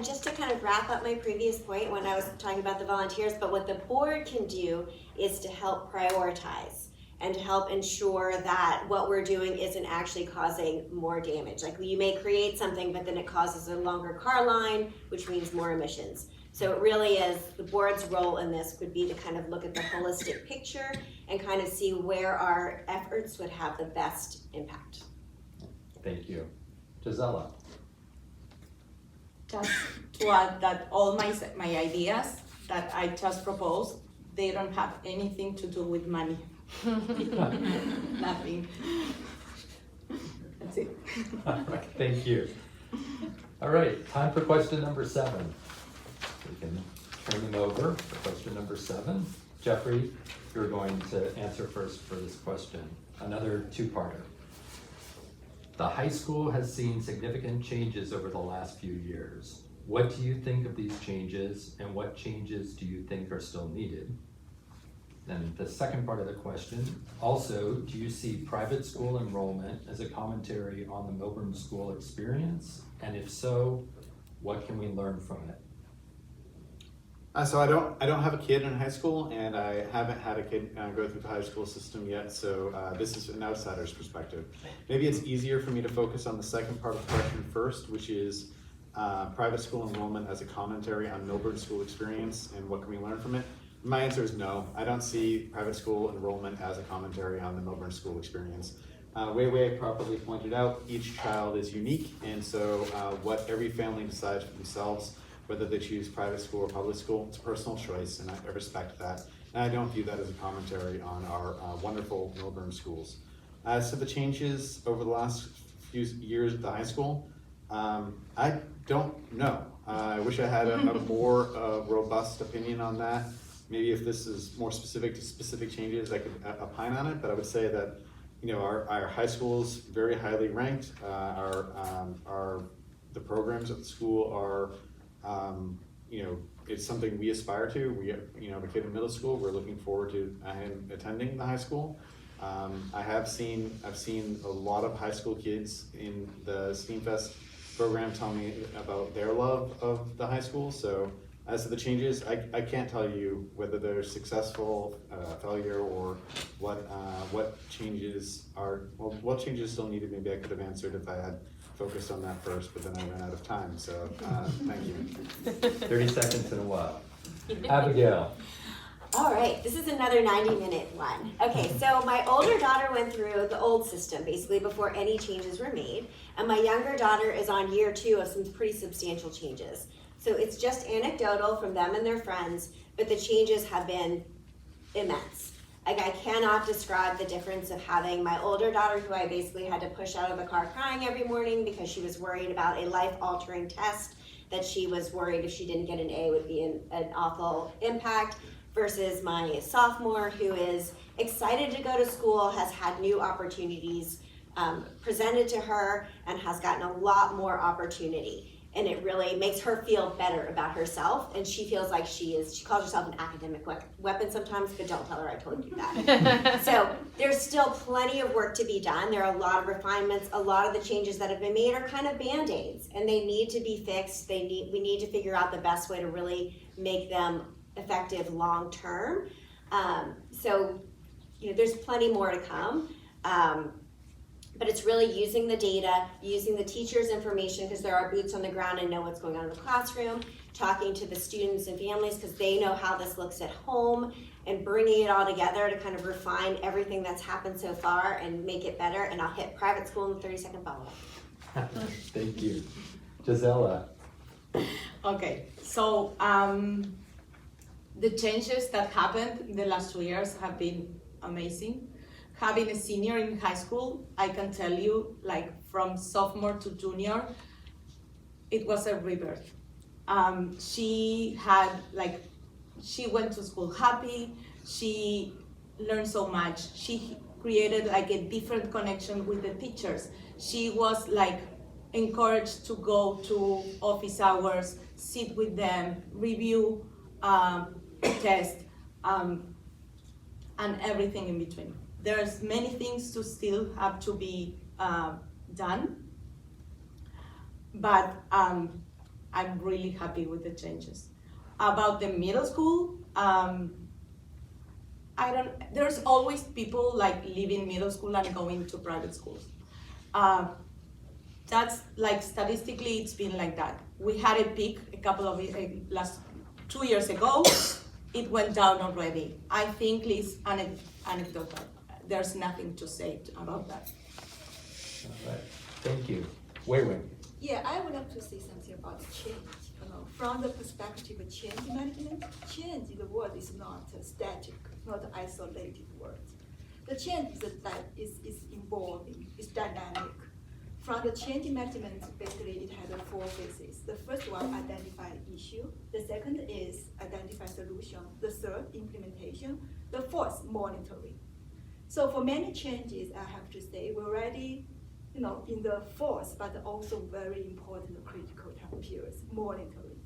Just to kind of wrap up my previous point when I was talking about the volunteers, but what the board can do is to help prioritize and to help ensure that what we're doing isn't actually causing more damage. Like you may create something, but then it causes a longer car line, which means more emissions. So it really is, the board's role in this would be to kind of look at the holistic picture and kind of see where our efforts would have the best impact. Thank you. Gisela. Just to add that all my ideas that I just proposed, they don't have anything to do with money. Nothing. That's it. Thank you. All right, time for question number 7. We can turn them over for question number 7. Jeffrey, you're going to answer first for this question. Another two-parter. The high school has seen significant changes over the last few years. What do you think of these changes, and what changes do you think are still needed? Then the second part of the question, also, do you see private school enrollment as a commentary on the Millburn school experience? And if so, what can we learn from it? So I don't have a kid in high school, and I haven't had a kid go through the high school system yet, so this is an outsider's perspective. Maybe it's easier for me to focus on the second part of the question first, which is private school enrollment as a commentary on Millburn school experience and what can we learn from it. My answer is no. I don't see private school enrollment as a commentary on the Millburn school experience. WeiWei properly pointed out, each child is unique, and so what every family decides for themselves, whether they choose private school or public school, it's a personal choice, and I respect that. And I don't view that as a commentary on our wonderful Millburn schools. As to the changes over the last few years at the high school, I don't know. I wish I had a more robust opinion on that. Maybe if this is more specific to specific changes, I could opine on it, but I would say that our high school is very highly ranked. The programs at the school are it's something we aspire to. We have a kid in middle school. We're looking forward to him attending the high school. I've seen a lot of high school kids in the STEAM Fest program tell me about their love of the high school. So as to the changes, I can't tell you whether they're successful, failure, or what changes still needed. Maybe I could have answered if I had focused on that first, but then I ran out of time, so thank you. 30 seconds in a while. Abigail. All right, this is another 90-minute one. Okay, so my older daughter went through the old system, basically before any changes were made, and my younger daughter is on year 2 of some pretty substantial changes. So it's just anecdotal from them and their friends, but the changes have been immense. Like, I cannot describe the difference of having my older daughter, who I basically had to push out of the car crying every morning because she was worried about a life-altering test that she was worried if she didn't get an A would be an awful impact, versus my sophomore, who is excited to go to school, has had new opportunities presented to her, and has gotten a lot more opportunity. And it really makes her feel better about herself, and she feels like she calls herself an academic weapon sometimes, but don't tell her I told you that. So there's still plenty of work to be done. There are a lot of refinements. A lot of the changes that have been made are kind of Band-Aids, and they need to be fixed. We need to figure out the best way to really make them effective long term. So there's plenty more to come. But it's really using the data, using the teacher's information, because there are boots on the ground and know what's going on in the classroom, talking to the students and families because they know how this looks at home, and bringing it all together to kind of refine everything that's happened so far and make it better. And I'll hit private school in the 30-second follow-up. Thank you. Gisela. Okay, so the changes that happened in the last 2 years have been amazing. having a senior in high school, I can tell you, like from sophomore to junior, it was a rebirth. She went to school happy, she learned so much. She created like a different connection with the teachers. She was like encouraged to go to office hours, sit with them, review tests, and everything in between. There's many things to still have to be done, but I'm really happy with the changes. About the middle school, there's always people like leaving middle school and going to private schools. That's like statistically, it's been like that. We had a peak last 2 years ago. It went down already. I think it's anecdotal. There's nothing to say about that. All right, thank you. WeiWei. Yeah, I would like to say something about change. From the perspective of change management, change in the world is not static, not an isolated word. The change is evolving, it's dynamic. From the change management, basically it had 4 phases. The first one, identify issue. The second is identify solution. The third, implementation. The fourth, monitoring. So for many changes, I have to say, we're already in the fourth, but also very important critical time periods, monitoring.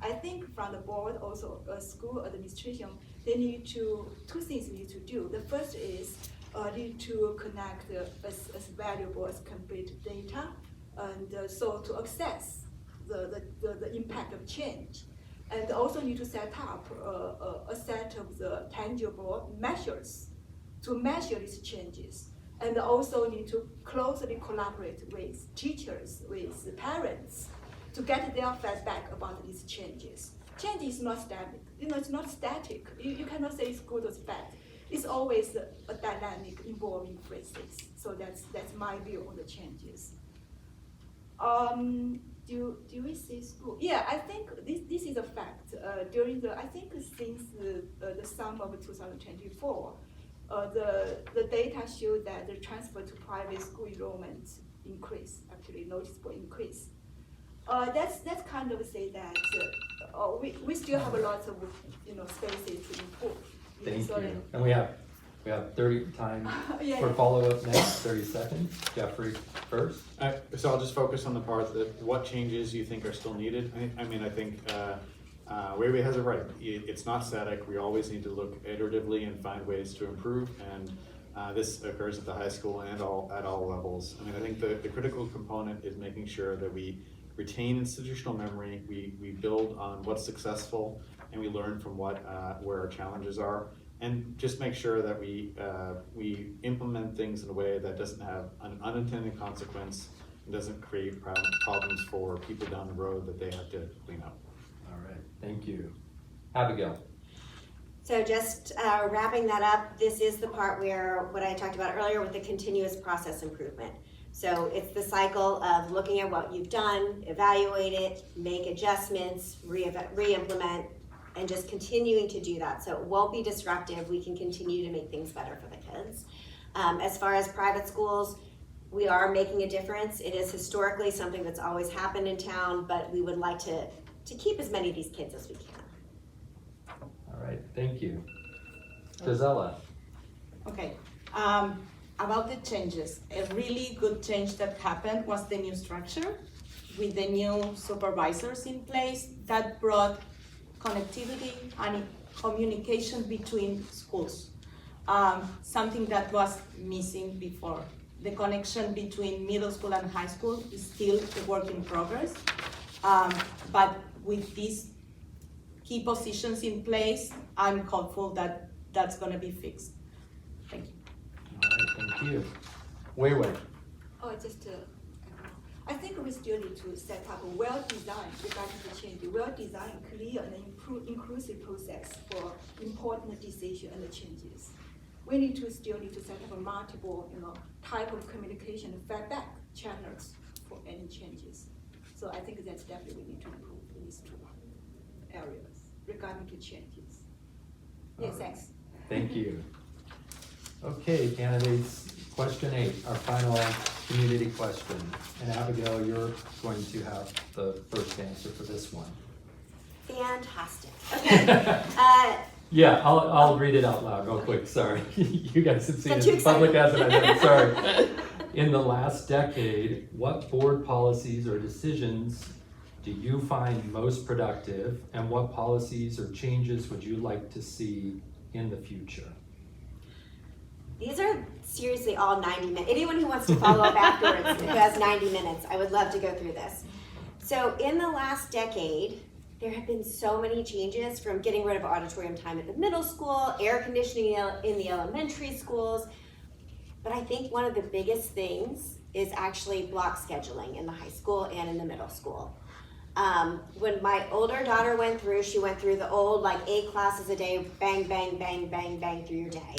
I think from the board, also school administration, they need two things need to do. The first is need to connect as valuable as complete data, and so to assess the impact of change. And also need to set up a set of the tangible measures to measure these changes. And also need to closely collaborate with teachers, with parents, to get their feedback about these changes. Change is not static. It's not static. You cannot say it's good or it's bad. It's always a dynamic, evolving process. So that's my view on the changes. Do we see school? Yeah, I think this is a fact. I think since the summer of 2024, the data showed that the transfer to private school enrollment increase, actually noticeable increase. That's kind of say that we still have a lot of spaces to improve. Thank you. And we have 30 time for follow-up next, 30 seconds. Jeffrey first. So I'll just focus on the part that what changes you think are still needed. I think WeiWei has it right. It's not static. We always need to look iteratively and find ways to improve. And this occurs at the high school and at all levels. I think the critical component is making sure that we retain institutional memory. We build on what's successful, and we learn from where our challenges are. And just make sure that we implement things in a way that doesn't have an unintended consequence and doesn't create problems for people down the road that they have to clean up. All right, thank you. Abigail. So just wrapping that up, this is the part where what I talked about earlier with the continuous process improvement. So it's the cycle of looking at what you've done, evaluate it, make adjustments, re-implement, and just continuing to do that. So it won't be disruptive. We can continue to make things better for the kids. As far as private schools, we are making a difference. It is historically something that's always happened in town, but we would like to keep as many of these kids as we can. All right, thank you. Gisela. Okay, about the changes, a really good change that happened was the new structure with the new supervisors in place that brought connectivity and communication between schools, something that was missing before. The connection between middle school and high school is still a work in progress, but with these key positions in place, I'm hopeful that that's going to be fixed. Thank you. All right, thank you. WeiWei. I think we still need to set up a well-designed, regarding the change, well-designed, clear, and inclusive process for important decisions and changes. We need to still set up a multiple, type of communication and feedback channels for any changes. So I think that's definitely we need to improve in these 2 areas regarding to changes. Yes, thanks. Thank you. Okay, candidates, question 8, our final community question. And Abigail, you're going to have the first answer for this one. Fantastic. Okay. Yeah, I'll read it out loud real quick, sorry. You guys have seen Got it, too the public excited. hasn't, I know, sorry. In the last decade, what board policies or decisions do you find most productive, and what policies or changes would you like to see in the future? These are seriously all 90 minutes. Anyone who wants to follow up afterwards, who has 90 minutes, I would love to go through this. So in the last decade, there have been so many changes, from getting rid of auditorium time at the middle school, air conditioning in the elementary schools. But I think one of the biggest things is actually block scheduling in the high school and in the middle school. When my older daughter went through, she went through the old like 8 classes a day, bang, bang, bang, bang, bang through your day.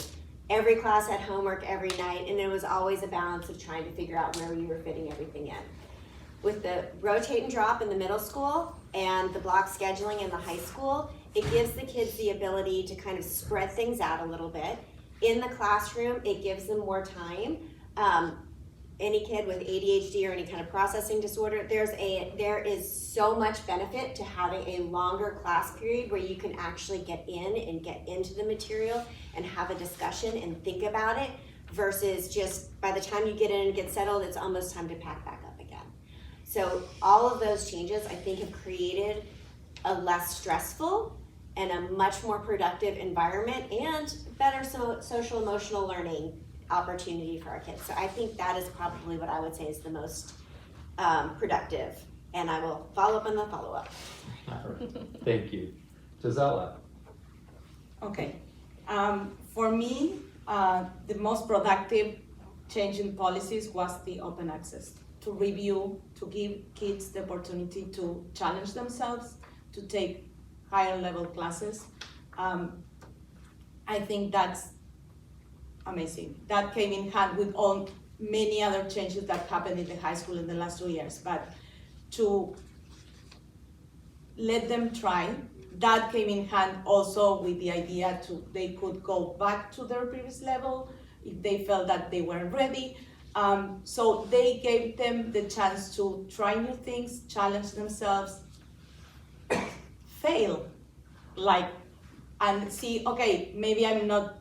Every class had homework every night, and it was always a balance of trying to figure out where you were fitting everything in. With the rotate and drop in the middle school and the block scheduling in the high school, it gives the kids the ability to kind of spread things out a little bit. In the classroom, it gives them more time. Any kid with ADHD or any kind of processing disorder, there is so much benefit to having a longer class period where you can actually get in and get into the material and have a discussion and think about it, versus just by the time you get in and get settled, it's almost time to pack back up again. So all of those changes, I think, have created a less stressful and a much more productive environment and better social emotional learning opportunity for our kids. So I think that is probably what I would say is the most productive, and I will follow up on the follow-up. Thank you. Gisela? Okay. For me, the most productive change in policies was the open access, to review, to give kids the opportunity to challenge themselves, to take higher level classes. I think that's amazing. That came in hand with all many other changes that happened in the high school in the last 2 years, but to let them try, that came in hand also with the idea they could go back to their previous level if they felt that they weren't ready. So they gave them the chance to try new things, challenge themselves, fail, and see, okay, maybe I'm not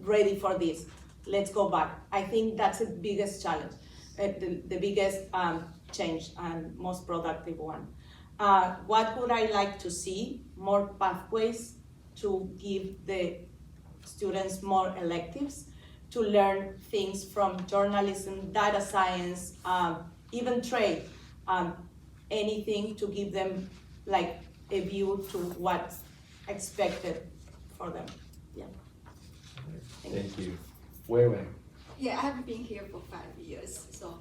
ready for this, let's go back. I think that's the biggest challenge, the biggest change and most productive one. What would I like to see? More pathways to give the students more electives, to learn things from journalism, data science, even trade, anything to give them like a view to what's expected for them. Yeah. Thank you. WeiWei? Yeah, I have been here for 5 years, so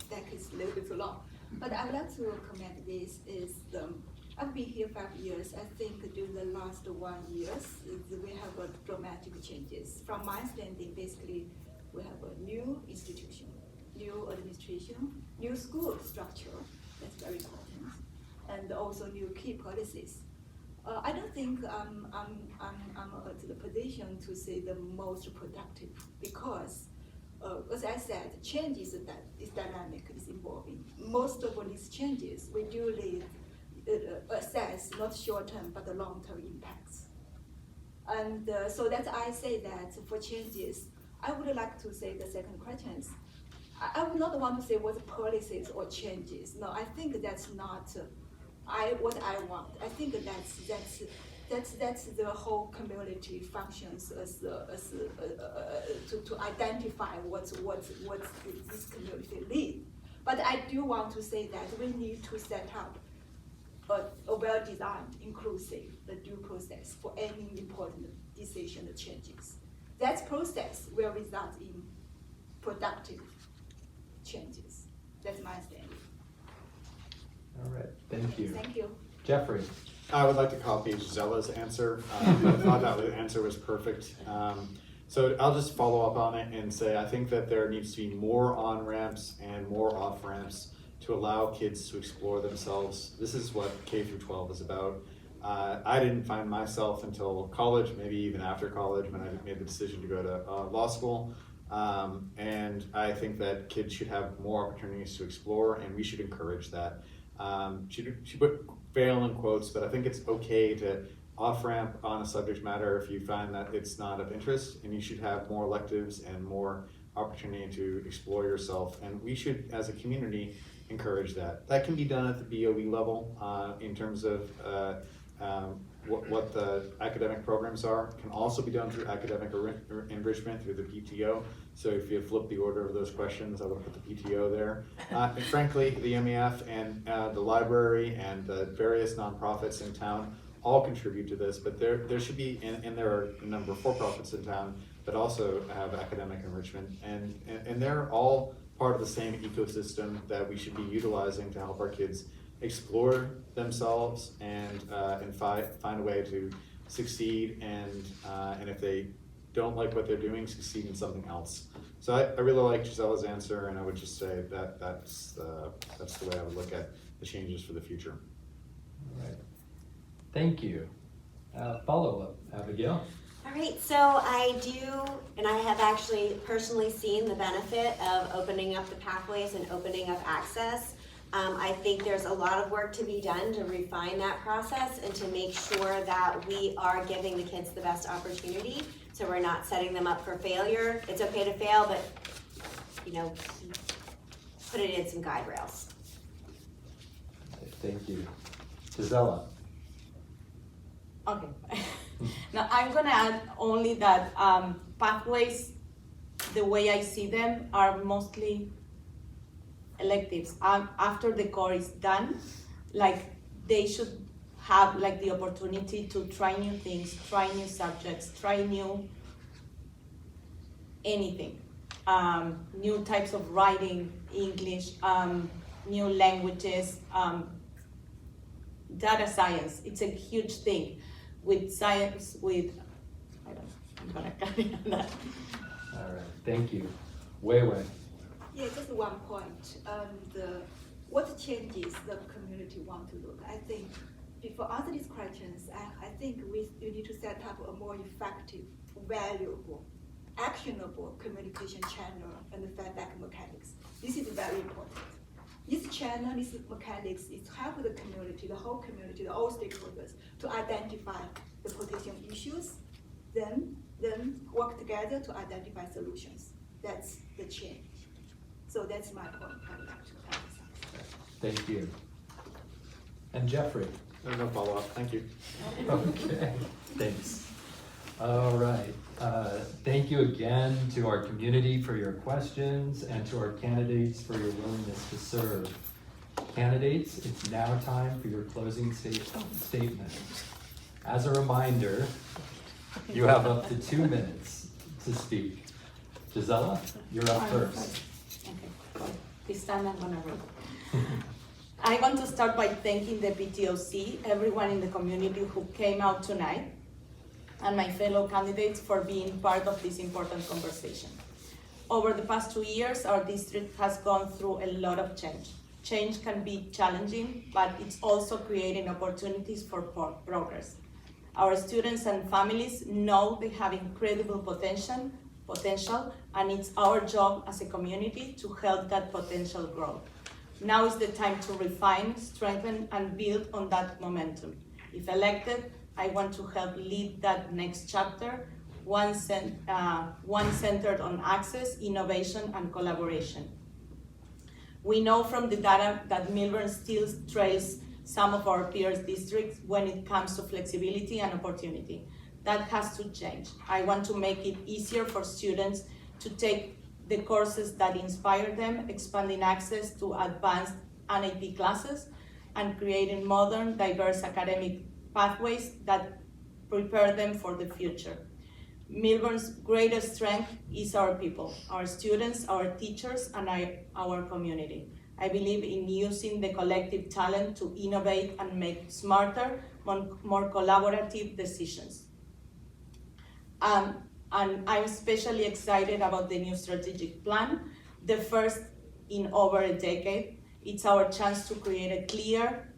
that is a little bit too long. But I would like to comment this is, I've been here 5 years. I think during the last 1 year, we have dramatic changes. From my understanding, basically, we have a new institution, new administration, new school structure, that's very important, and also new key policies. I don't think I'm at the position to say the most productive, because as I said, change is dynamic, is evolving. Most of these changes, we do assess not short-term but the long-term impacts. And so that's I say that for changes, I would like to say the second question is, I would not want to say what policies or changes. No, I think that's not what I want. I think that's the whole community functions as to identify what this community needs. But I do want to say that we need to set up a well-designed, inclusive, the due process for any important decision changes. That process will result in productive changes. That's my understanding. All right, thank you. Thank you. Jeffrey? I would like to copy Gisela's answer. I thought that answer was perfect. So I'll just follow up on it and say I think that there needs to be more on-ramps and more off-ramps to allow kids to explore themselves. This is what K through 12 is about. I didn't find myself until college, maybe even after college, when I made the decision to go to law school. And I think that kids should have more opportunities to explore, and we should encourage that. She put fail in quotes, but I think it's okay to off-ramp on a subject matter if you find that it's not of interest, and you should have more electives and more opportunity to explore yourself. And we should, as a community, encourage that. That can be done at the BOE level in terms of what the academic programs are. It can also be done through academic enrichment through the PTO. So if you flip the order of those questions, I would put the PTO there. And frankly, the MEF and the library and the various nonprofits in town all contribute to this, but there should be, and there are a number of for-profits in town that also have academic enrichment, and they're all part of the same ecosystem that we should be utilizing to help our kids explore themselves and find a way to succeed, and if they don't like what they're doing, succeed in something else. So I really like Gisela's answer, and I would just say that that's the way I would look at the changes for the future. All right. Thank you. Follow-up, Abigail. All right, so I do, and I have actually personally seen the benefit of opening up the pathways and opening up access. I think there's a lot of work to be done to refine that process and to make sure that we are giving the kids the best opportunity, so we're not setting them up for failure. It's okay to fail, but put it in some guide rails. Thank you. Gisela. Okay. Now I'm gonna add only that pathways, the way I see them, are mostly electives. After the core is done, they should have the opportunity to try new things, try new subjects, try new anything, new types of writing, English, new languages, data science. It's a huge thing. With science, I'm gonna cut in on that. All right, thank you. WeiWei. Yeah, just one point. What changes the community want to look? I think before answering these questions, I think you need to set up a more effective, valuable, actionable communication channel and the feedback mechanics. This is very important. This channel, this mechanics, is help the community, the whole community, all stakeholders to identify the potential issues, then work together to identify solutions. That's the change. So that's my point I would like to emphasize. Thank you. And Jeffrey. No follow-up, thank you. Okay, thanks. All right, thank you again to our community for your questions and to our candidates for your willingness to serve. Candidates, it's now time for your closing statement. As a reminder, you have up to 2 minutes to speak. Gisela, you're up first. Okay, this time I'm gonna read. I want to start by thanking the PTOC, everyone in the community who came out tonight, and my fellow candidates for being part of this important conversation. Over the past 2 years, our district has gone through a lot of change. Change can be challenging, but it's also creating opportunities for progress. Our students and families know they have incredible potential, and it's our job as a community to help that potential grow. Now is the time to refine, strengthen, and build on that momentum. If elected, I want to help lead that next chapter, one centered on access, innovation, and collaboration. We know from the data that Millburn still trails some of our peers districts when it comes to flexibility and opportunity. That has to change. I want to make it easier for students to take the courses that inspire them, expanding access to advanced NAP classes, and creating modern, diverse academic pathways that prepare them for the future. Millburn's greatest strength is our people, our students, our teachers, and our community. I believe in using the collective talent to innovate and make smarter, more collaborative decisions. And I'm especially excited about the new strategic plan, the first in over a decade. It's our chance to create a clear,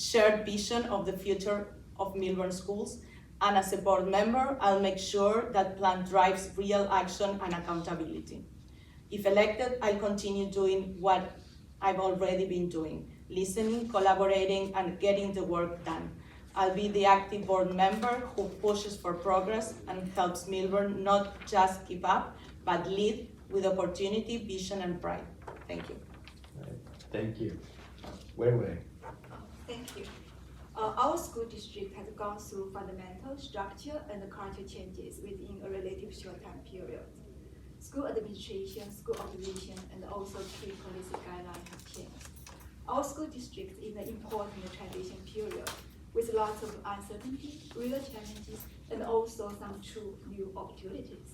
shared vision of the future of Millburn schools. And as a board member, I'll make sure that plan drives real action and accountability. If elected, I'll continue doing what I've already been doing, listening, collaborating, and getting the work done. I'll be the active board member who pushes for progress and helps Millburn not just keep up, but lead with opportunity, vision, and pride. Thank you. Right. Thank you. WeiWei. Thank you. Our school district has gone through fundamental structure and culture changes within a relatively short time period. School administration, school operation, and also key policy guidelines have changed. Our school district is in an important transition period with lots of uncertainty, real challenges, and also some true new opportunities.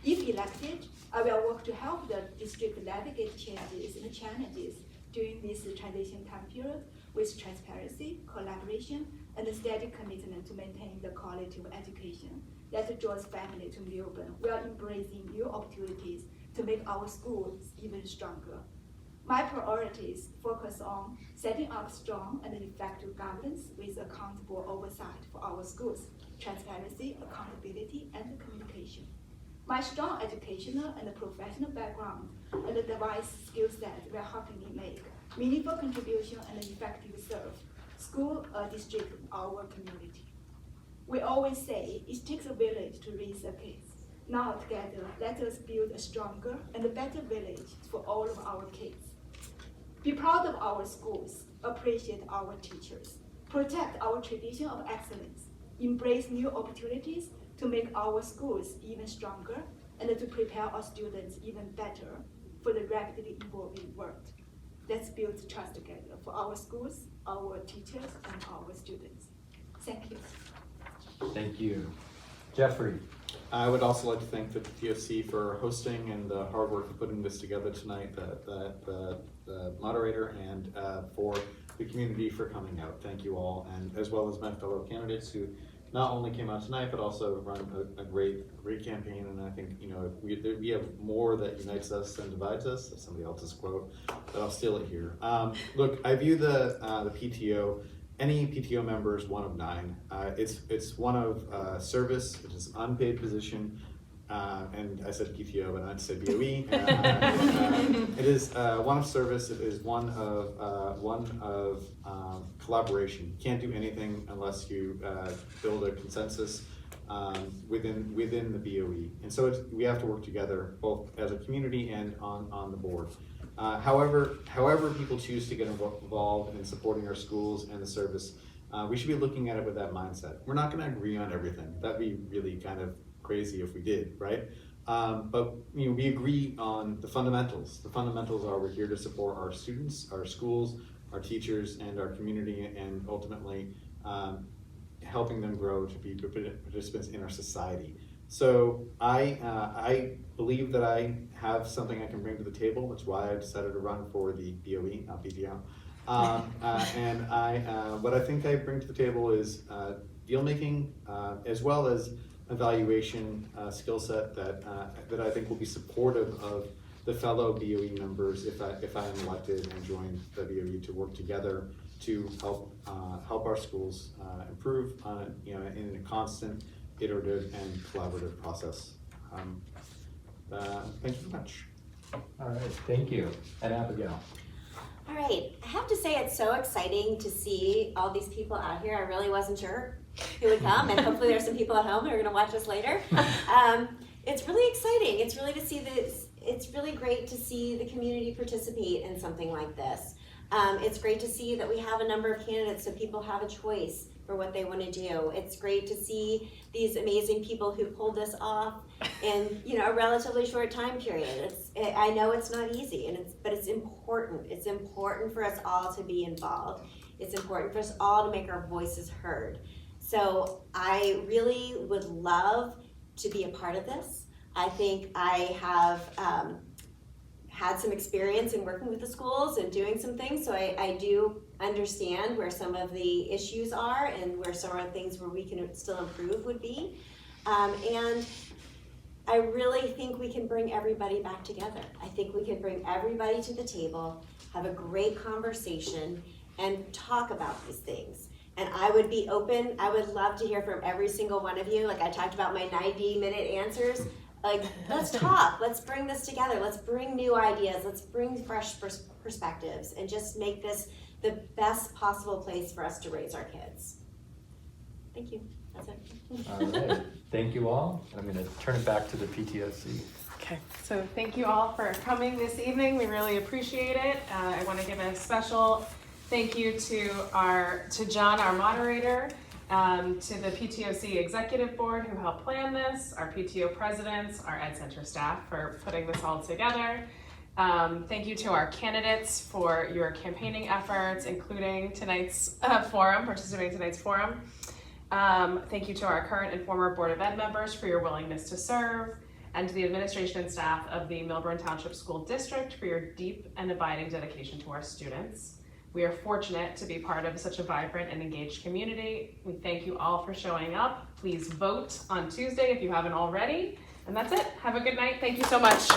If elected, I will work to help the district navigate changes and challenges during this transition time period with transparency, collaboration, and a steady commitment to maintain the quality of education that draws families to Millburn while embracing new opportunities to make our schools even stronger. My priorities focus on setting up strong and effective governance with accountable oversight for our schools, transparency, accountability, and communication. My strong educational and professional background and the device skill set will help me make meaningful contribution and effective serve school, district, our community. We always say it takes a village to raise a kid. Now together, let us build a stronger and a better village for all of our kids. Be proud of our schools, appreciate our teachers, protect our tradition of excellence, embrace new opportunities to make our schools even stronger and to prepare our students even better for the rapidly evolving world. Let's build trust together for our schools, our teachers, and our students. Thank you. Thank you. Jeffrey. I would also like to thank the PTOC for hosting and the hard work of putting this together tonight, the moderator, and for the community for coming out. Thank you all, and as well as my fellow candidates who not only came out tonight, but also run a great campaign. And I think, you know, we have more that unites us than divides us. That's somebody else's quote, but I'll steal it here. Look, I view the PTO. Any PTO member is one of 9. It's one of service. It is an unpaid position, and I said PTO, but I meant to say BOE. It is one of service. It is one of collaboration. You can't do anything unless you build a consensus within the BOE, and so we have to work together both as a community and on the board. However people choose to get involved in supporting our schools and the service, we should be looking at it with that mindset. We're not going to agree on everything. That'd be really kind of crazy if we did, right? But you know, we agree on the fundamentals. The fundamentals are we're here to support our students, our schools, our teachers, and our community, and ultimately helping them grow to be participants in our society. So I believe that I have something I can bring to the table. That's why I decided to run for the BOE, not PTO. And what I think I bring to the table is deal making, as well as evaluation skill set that I think will be supportive of the fellow BOE members if I am elected and join the BOE to work together to help our schools improve in a constant, iterative, and collaborative process. Thank you very much. All right, thank you. And Abigail. All right, I have to say it's so exciting to see all these people out here. I really wasn't sure who would come, and hopefully there's some people at home who are going to watch us later. It's really exciting. It's really to see this. It's really great to see the community participate in something like this. It's great to see that we have a number of candidates so people have a choice for what they want to do. It's great to see these amazing people who pulled this off in a relatively short time period. I know it's not easy, but it's important. It's important for us all to be involved. It's important for us all to make our voices heard. So I really would love to be a part of this. I think I have had some experience in working with the schools and doing some things, so I do understand where some of the issues are and where some of the things where we can still improve would be. And I really think we can bring everybody back together. I think we can bring everybody to the table, have a great conversation, and talk about these things. And I would be open, I would love to hear from every single one of you. Like I talked about my 90-minute answers. Like, let's talk, let's bring this together, let's bring new ideas, let's bring fresh perspectives, and just make this the best possible place for us to raise our kids. Thank you, that's it. All right, thank you all. I'm gonna turn it back to the PTOC. Okay, so thank you all for coming this evening. We really appreciate it. I want to give a special thank you to John, our moderator, to the PTOC Executive Board who helped plan this, our PTO presidents, our Ed Center staff for putting this all together. Thank you to our candidates for your campaigning efforts, including tonight's participating in tonight's forum. Thank you to our current and former Board of Ed members for your willingness to serve, and to the administration and staff of the Millburn Township School District for your deep and abiding dedication to our students. We are fortunate to be part of such a vibrant and engaged community. We thank you all for showing up. Please vote on Tuesday if you haven't already. And that's it. Have a good night. Thank you so much.